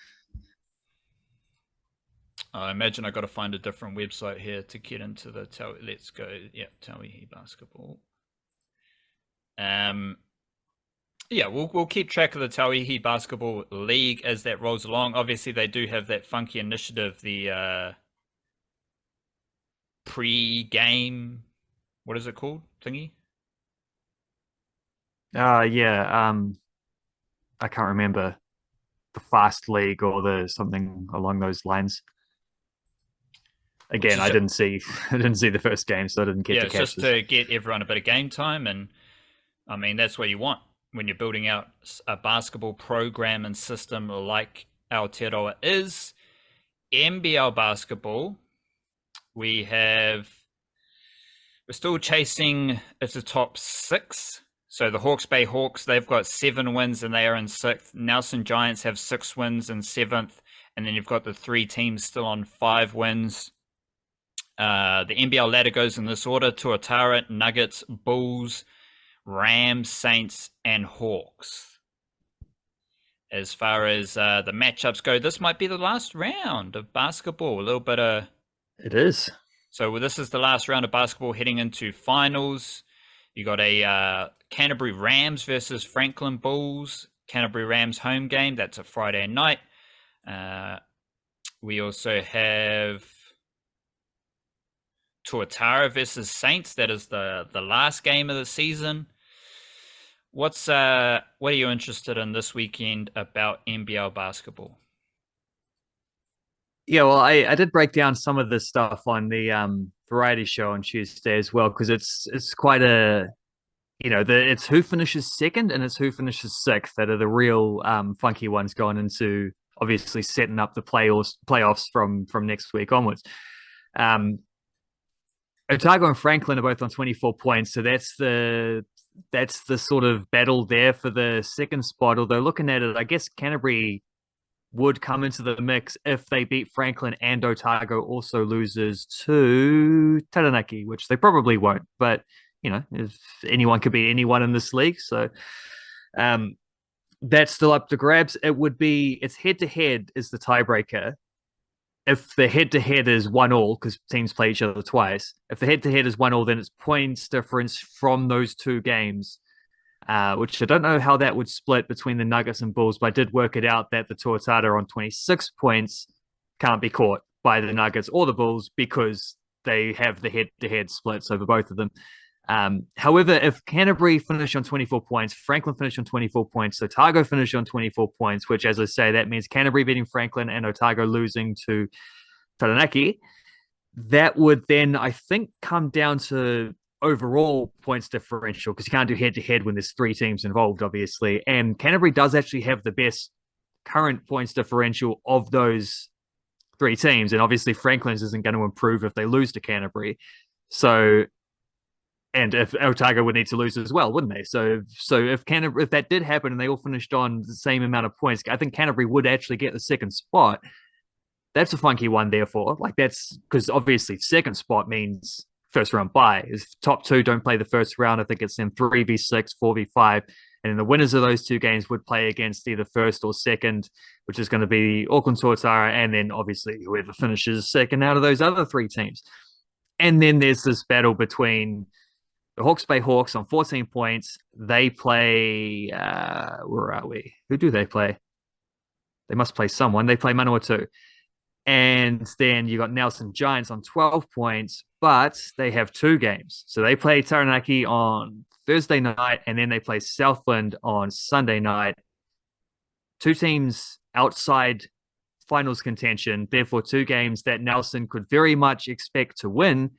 I imagine I got to find a different website here to get into the let's go. Yeah, Tauihi basketball. Yeah, we'll keep track of the Tauihi Basketball League as that rolls along. Obviously, they do have that funky initiative, the pre-game, what is it called, thingy?
I can't remember the fast league or the something along those lines.
which
Again,
is
I didn't see I didn't see the first game, so I didn't get
yeah,
to
it's
catch
just
this.
to get everyone a bit of game time, and I mean that's what you want when you're building out a basketball program and system like Aotearoa is. NBL basketball, we have we're still chasing it's a top six. So the Hawke's Bay Hawks, they've got 7 wins and they are in sixth. Nelson Giants have 6 wins in seventh, and then you've got the 3 teams still on 5 wins. The NBL ladder goes in this order: Tuatara, Nuggets, Bulls, Rams, Saints, and Hawks. As far as the matchups go, this might be the last round of basketball. A little bit of
It is.
so this is the last round of basketball heading into finals. You got a Canterbury Rams versus Franklin Bulls. Canterbury Rams home game. That's a Friday night. We also have Tuatara versus Saints. That is the last game of the season. What are you interested in this weekend about NBL basketball?
Yeah, well, I did break down some of this stuff on the variety show on Tuesday as well, because it's quite a it's who finishes second and it's who finishes sixth that are the real funky ones going into obviously setting up the playoffs from next week onwards. Otago and Franklin are both on 24 points, so that's the sort of battle there for the second spot. Although looking at it, I guess Canterbury would come into the mix if they beat Franklin and Otago also loses to Taranaki, which they probably won't. But if anyone could beat anyone in this league, so um, that's still up to grabs. It's head to head is the tiebreaker. If the head to head is 1-1, because teams play each other twice, if the head to head is 1-1, then it's points difference from those two games, which I don't know how that would split between the Nuggets and Bulls, but I did work it out that the Tuatara on 26 points can't be caught by the Nuggets or the Bulls because they have the head to head splits over both of them. However, if Canterbury finish on 24 points, Franklin finish on 24 points, Otago finish on 24 points, which, as I say, that means Canterbury beating Franklin and Otago losing to Taranaki. That would then, I think, come down to overall points differential because you can't do head to head when there's 3 teams involved, obviously. And Canterbury does actually have the best current points differential of those 3 teams. And obviously, Franklin's isn't going to improve if they lose to Canterbury. So, and if Otago would need to lose as well, wouldn't they? So if Canterbury, if that did happen and they all finished on the same amount of points, I think Canterbury would actually get the second spot. That's a funky one, therefore. Like that's because obviously second spot means first round bye. If top 2 don't play the first round, I think it's then 3v6, 4v5, and then the winners of those 2 games would play against either first or second, which is going to be Auckland Tuatara, and then obviously whoever finishes second out of those other 3 teams. And then there's this battle between the Hawke's Bay Hawks on 14 points. They play, where are we? Who do they play? They must play someone. They play Manawatu. And then you got Nelson Giants on 12 points, but they have 2 games. So they play Taranaki on Thursday night, and then they play Southland on Sunday night. 2 teams outside finals contention, therefore 2 games that Nelson could very much expect to win.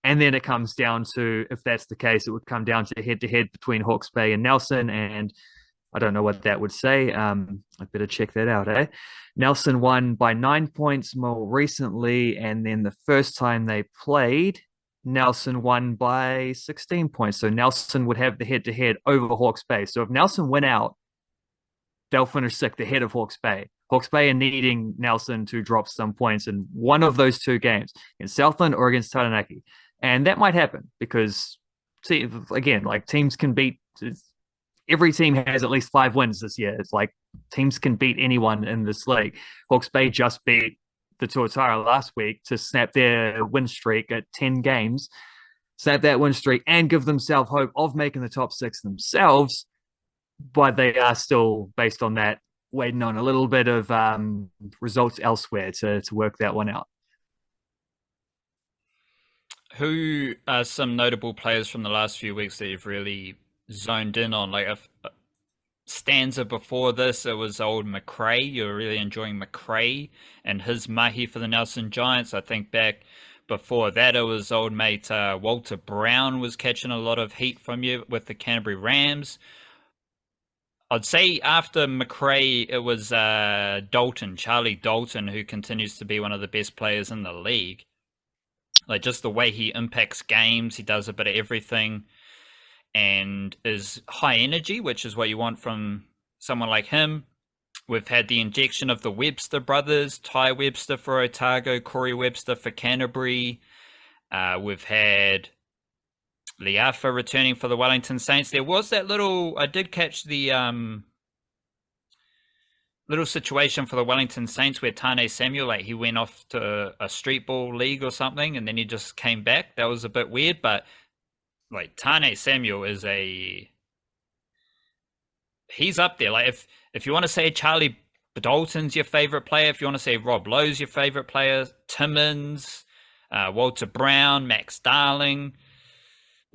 And then it comes down to, if that's the case, it would come down to head to head between Hawke's Bay and Nelson. And I don't know what that would say. I better check that out, eh? Nelson won by 9 points more recently. And then the first time they played, Nelson won by 16 points. So Nelson would have the head to head over Hawke's Bay. So if Nelson went out, they'll finish sixth ahead of Hawke's Bay. Hawke's Bay are needing Nelson to drop some points in one of those 2 games, in Southland or against Taranaki. And that might happen because, see, again, like teams can beat, every team has at least 5 wins this year. It's like teams can beat anyone in this league. Hawke's Bay just beat the Tuatara last week to snap their win streak at 10 games, snap that win streak and give themselves hope of making the top 6 themselves. But they are still, based on that, waiting on a little bit of results elsewhere to work that one out.
Who are some notable players from the last few weeks that you've really zoned in on? Like, stanza before this, it was old McRae. You were really enjoying McRae and his mahi for the Nelson Giants. I think back before that, it was old mate Walter Brown was catching a lot of heat from you with the Canterbury Rams. I'd say after McRae, it was Charlie Dalton, who continues to be one of the best players in the league. Like just the way he impacts games, he does a bit of everything and is high energy, which is what you want from someone like him. We've had the injection of the Webster brothers, Ty Webster for Otago, Corey Webster for Canterbury. We've had Liafa returning for the Wellington Saints. There was that I did catch the little situation for the Wellington Saints where Tane Samuel, like he went off to a street ball league or something and then he just came back. That was a bit weird, but like Tane Samuel is he's up there. Like if you want to say Charlie Dalton's your favorite player, if you want to say Rob Lowe's your favorite player, Timmins, Walter Brown, Max Darling,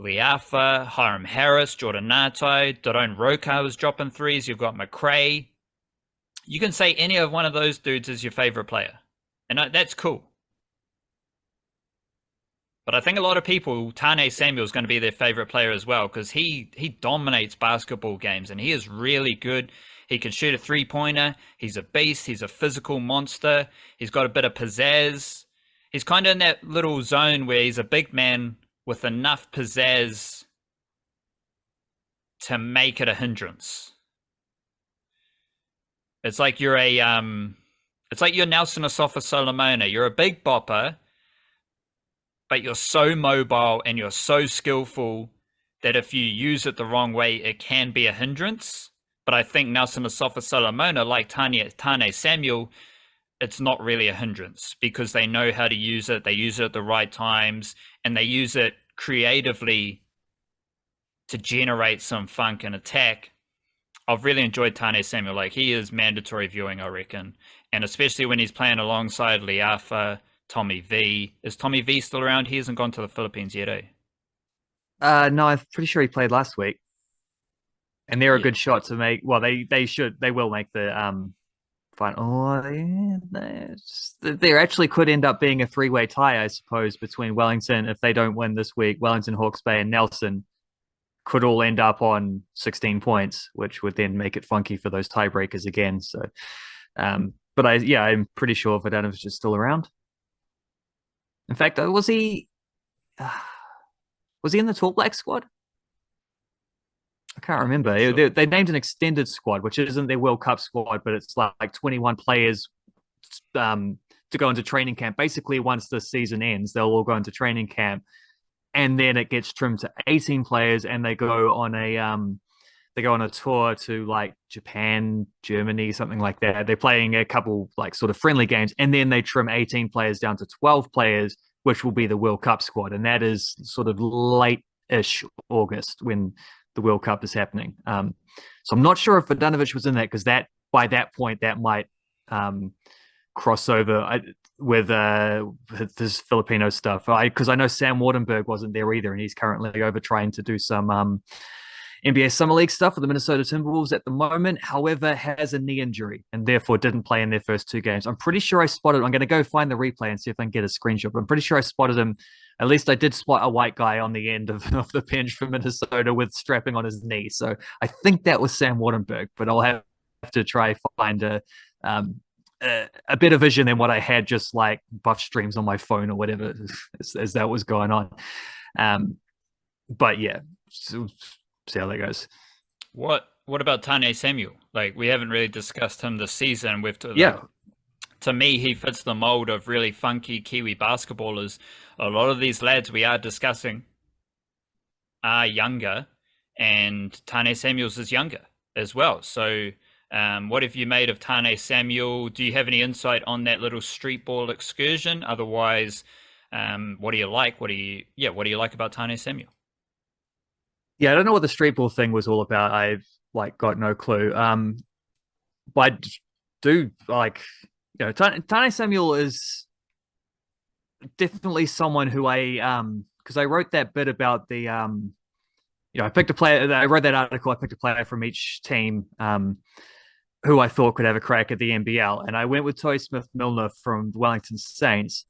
Liafa, Hiram Harris, Jordan Natai, Dorone Roka was dropping threes. You've got McRae. You can say any of one of those dudes is your favorite player, and that's cool. But I think a lot of people, Tane Samuel is going to be their favorite player as well because he dominates basketball games and he is really good. He can shoot a three-pointer. He's a beast. He's a physical monster. He's got a bit of pizzazz. He's kind of in that little zone where he's a big man with enough pizzazz to make it a hindrance. It's like you're it's like you're Nelson Asafa Solomona. You're a big bopper, but you're so mobile and you're so skillful that if you use it the wrong way, it can be a hindrance. But I think Nelson Asafa Solomona, like Tane Samuel, it's not really a hindrance because they know how to use it. They use it at the right times and they use it creatively to generate some funk and attack. I've really enjoyed Tane Samuel. Like he is mandatory viewing, I reckon. And especially when he's playing alongside Liafa, Tommy V. Is Tommy V still around? He hasn't gone to the Philippines yet, eh?
No, I'm pretty sure he played last week. And they're a
Yeah.
good shot to make. Well, they will make the final. Oh, yeah, there actually could end up being a three-way tie, I suppose, between Wellington if they don't win this week. Wellington, Hawke's Bay, and Nelson could all end up on 16 points, which would then make it funky for those tiebreakers again. So, but I'm pretty sure Vodanovic is still around. In fact, was he in the Tall Black squad? I can't remember.
Sure.
They named an extended squad, which isn't their World Cup squad, but it's like 21 players to go into training camp. Basically, once the season ends, they'll all go into training camp, and then it gets trimmed to 18 players, and they go on a tour to like Japan, Germany, something like that. They're playing a couple like sort of friendly games, and then they trim 18 players down to 12 players, which will be the World Cup squad, and that is sort of late-ish August when the World Cup is happening. So I'm not sure if Vodanovic was in that because that by that point that might cross over with this Filipino stuff. Because I know Sam Wardenberg wasn't there either, and he's currently over trying to do some NBA Summer League stuff for the Minnesota Timberwolves at the moment. However, has a knee injury and therefore didn't play in their first two games. I'm pretty sure I spotted. I'm going to go find the replay and see if I can get a screenshot. But I'm pretty sure I spotted him. At least I did spot a white guy on the end of the bench for Minnesota with strapping on his knee. So I think that was Sam Wardenberg, but I'll have to try find a better vision than what I had just like buff streams on my phone or whatever as that was going on. But yeah, so, see how that goes.
What about Tane Samuel? Like we haven't really discussed him this season. To me, he fits the mold of really funky Kiwi basketballers. A lot of these lads we are discussing are younger, and Tane Samuels is younger as well. So, what have you made of Tane Samuel? Do you have any insight on that little street ball excursion? Otherwise, what do you like? What do you like about Tane Samuel?
Yeah, I don't know what the street ball thing was all about. I've got no clue. But I do like, Tane Samuel is definitely someone who because I wrote that bit about the I picked a player. I read that article. I picked a player from each team who I thought could have a crack at the NBL, and I went with Toy Smith Milner from the Wellington Saints,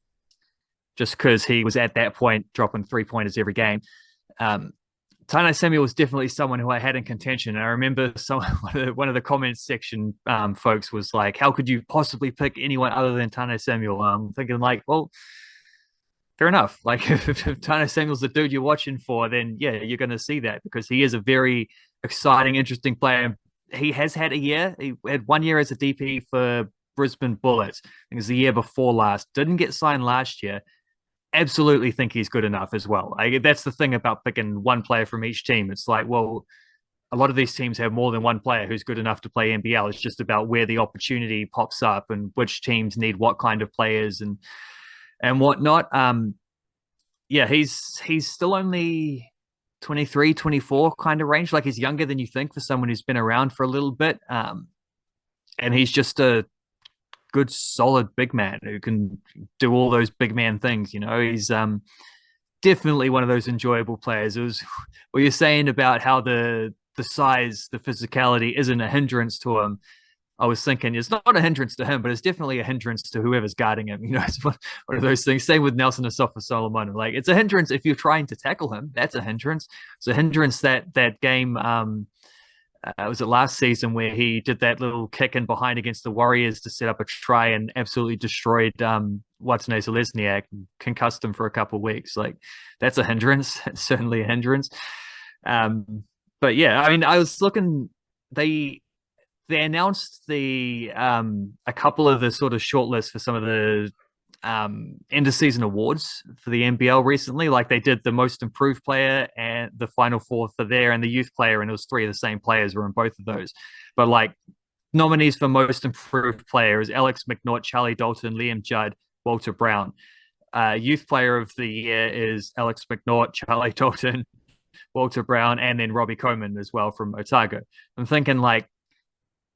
just because he was at that point dropping 3-pointers every game. Um, Tane Samuel was definitely someone who I had in contention. And I remember one of the comments section folks was like, "How could you possibly pick anyone other than Tane Samuel?" I'm thinking like, well, fair enough. Like if Tane Samuel's the dude you're watching for, then yeah, you're going to see that because he is a very exciting, interesting player. He has had a year. He had 1 year as a DP for Brisbane Bullets. I think it was the year before last. Didn't get signed last year. Absolutely think he's good enough as well. That's the thing about picking one player from each team. It's like, well, a lot of these teams have more than one player who's good enough to play NBL. It's just about where the opportunity pops up and which teams need what kind of players and whatnot. Yeah, he's still only 23, 24 kind of range. Like he's younger than you think for someone who's been around for a little bit. And he's just a good, solid big man who can do all those big man things. He's definitely one of those enjoyable players. It was what you're saying about how the size, the physicality isn't a hindrance to him. I was thinking it's not a hindrance to him, but it's definitely a hindrance to whoever's guarding him. It's one of those things. Same with Nelson Asafa Solomon. Like it's a hindrance if you're trying to tackle him. That's a hindrance. It's a hindrance that game. Was it last season where he did that little kick in behind against the Warriors to set up a try and absolutely destroyed Watane Zelezniak and concussed him for a couple of weeks. Like that's a hindrance. It's certainly a hindrance. But yeah, I mean, I was looking. They announced a couple of the sort of shortlists for some of the end of season awards for the NBL recently. Like they did the most improved player and the final four for there and the youth player, and it was three of the same players were in both of those. But like nominees for most improved player is Alex McNaught, Charlie Dalton, Liam Judd, Walter Brown. Youth player of the year is Alex McNaught, Charlie Dalton, Walter Brown, and then Robbie Coleman as well from Otago. I'm thinking like,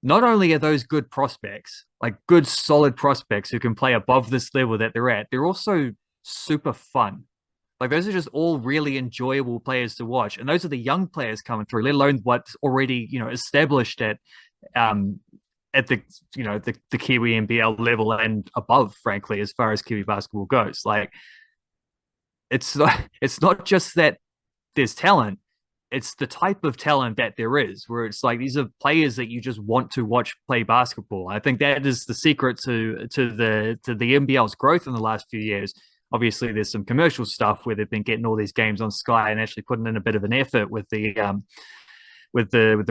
not only are those good prospects, like good solid prospects who can play above this level that they're at, they're also super fun. Like those are just all really enjoyable players to watch, and those are the young players coming through. Let alone what's already established at the Kiwi NBL level and above, frankly, as far as Kiwi basketball goes. Like it's not just that there's talent, it's the type of talent that there is, where it's like these are players that you just want to watch play basketball. I think that is the secret to the NBL's growth in the last few years. Obviously, there's some commercial stuff where they've been getting all these games on Sky and actually putting in a bit of an effort with the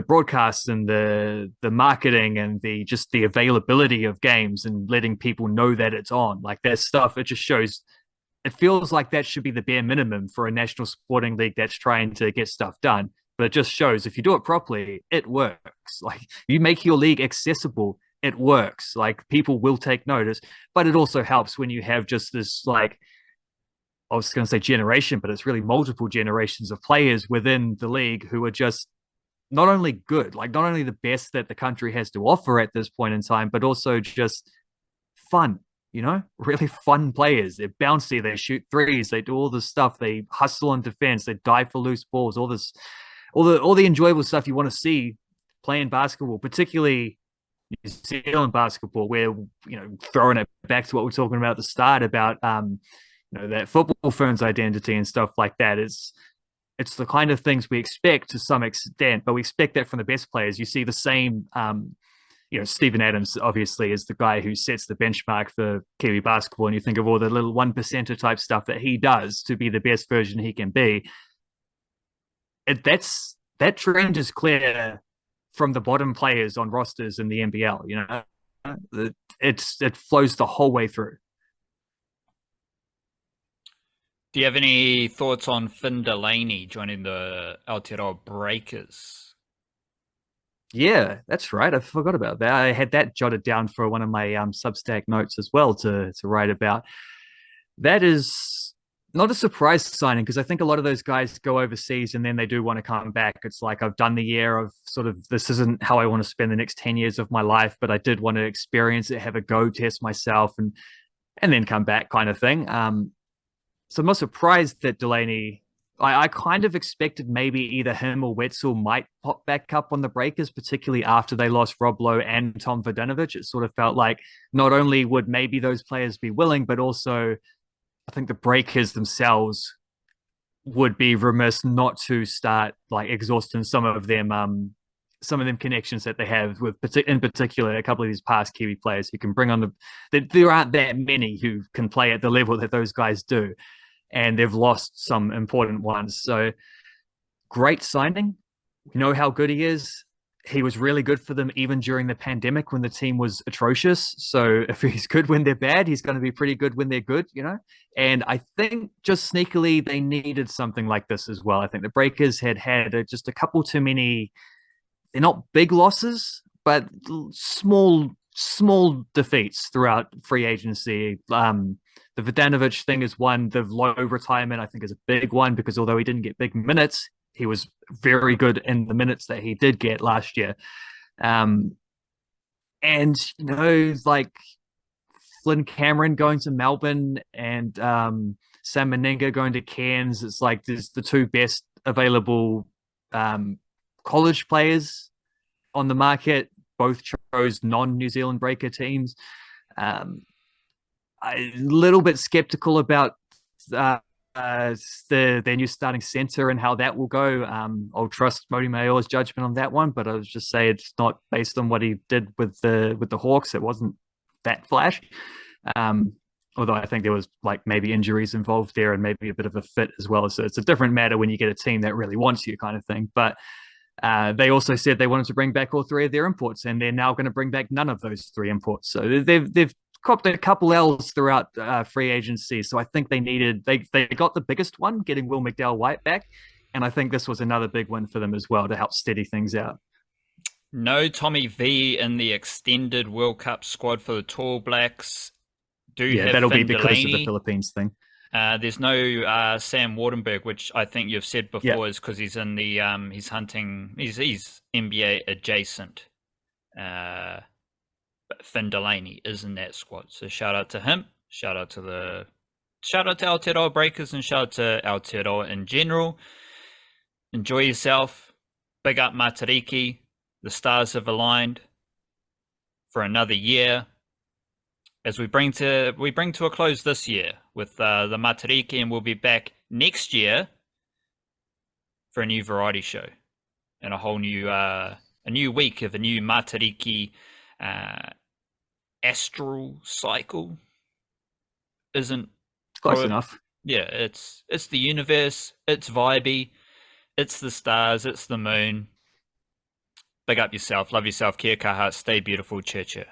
broadcasts and the marketing and the just the availability of games and letting people know that it's on. Like that stuff, it just shows. It feels like that should be the bare minimum for a national sporting league that's trying to get stuff done. But it just shows if you do it properly, it works. Like you make your league accessible, it works. Like people will take notice. But it also helps when you have just this, like, I was going to say generation, but it's really multiple generations of players within the league who are just not only good, like not only the best that the country has to offer at this point in time, but also just fun. Really fun players. They're bouncy, they shoot threes, they do all this stuff, they hustle on defense, they dive for loose balls, all the enjoyable stuff you want to see playing basketball, particularly New Zealand basketball, where throwing it back to what we're talking about at the start about that football Ferns identity and stuff like that. It's the kind of things we expect to some extent, but we expect that from the best players. You see the same Stephen Adams obviously is the guy who sets the benchmark for Kiwi basketball, and you think of all the little 1%er type stuff that he does to be the best version he can be. That trend is clear from the bottom players on rosters in the NBL. It flows the whole way through.
Do you have any thoughts on Finn Delaney joining the Aotearoa Breakers?
Yeah, that's right. I forgot about that. I had that jotted down for one of my Substack notes as well to write about. That is not a surprise signing because I think a lot of those guys go overseas and then they do want to come back. It's like I've done the year of sort of this isn't how I want to spend the next 10 years of my life, but I did want to experience it, have a go, test myself, and then come back kind of thing. So I'm not surprised that Delaney I kind of expected maybe either him or Wetzel might pop back up on the Breakers, particularly after they lost Rob Lowe and Tom Vodanovic. It sort of felt like not only would maybe those players be willing, but also I think the Breakers themselves would be remiss not to start like exhausting some of them connections that they have with in particular a couple of these past Kiwi players who can bring on there aren't that many who can play at the level that those guys do, and they've lost some important ones. So great signing. You know how good he is. He was really good for them even during the pandemic when the team was atrocious. So if he's good when they're bad, he's going to be pretty good when they're good, you know? And I think just sneakily, they needed something like this as well. I think the Breakers had just a couple too many, they're not big losses, but small defeats throughout free agency. The Vodanovic thing is one. The low retirement, I think, is a big one because although he didn't get big minutes, he was very good in the minutes that he did get last year. And, you know, like Flynn Cameron going to Melbourne and Sam Meninga going to Cairns, it's like there's the two best available college players on the market. Both chose non-New Zealand Breaker teams. A little bit skeptical about their new starting center and how that will go. I'll trust Mody Mayor's judgment on that one, but I was just say it's not based on what he did with the Hawks. It wasn't that flash. Although I think there was like maybe injuries involved there and maybe a bit of a fit as well. So it's a different matter when you get a team that really wants you, kind of thing. But they also said they wanted to bring back all three of their imports, and they're now going to bring back none of those three imports. So they've copped a couple L's throughout free agency. So I think they got the biggest one, getting Will McDowell-White back, and I think this was another big win for them as well to help steady things out.
No Tommy V in the extended World Cup squad for the Tall Blacks.
That'll
Finn
be because
Delaney.
of the Philippines thing.
There's no Sam Wardenberg, which I think you've said before is because he's in the he's NBA adjacent. But Finn Delaney is in that squad, so shout out to him. Shout out to Aotearoa Breakers, and shout out to Aotearoa in general. Enjoy yourself. Big up Matariki. The stars have aligned for another year. As we bring to a close this year with the Matariki, and we'll be back next year for a new variety show and a whole new week of a new Matariki astral cycle. Isn't
close enough?
Yeah, it's the universe. It's vibey. It's the stars. It's the moon. Big up yourself. Love yourself. Kia kaha. Stay beautiful. Cheer cheer.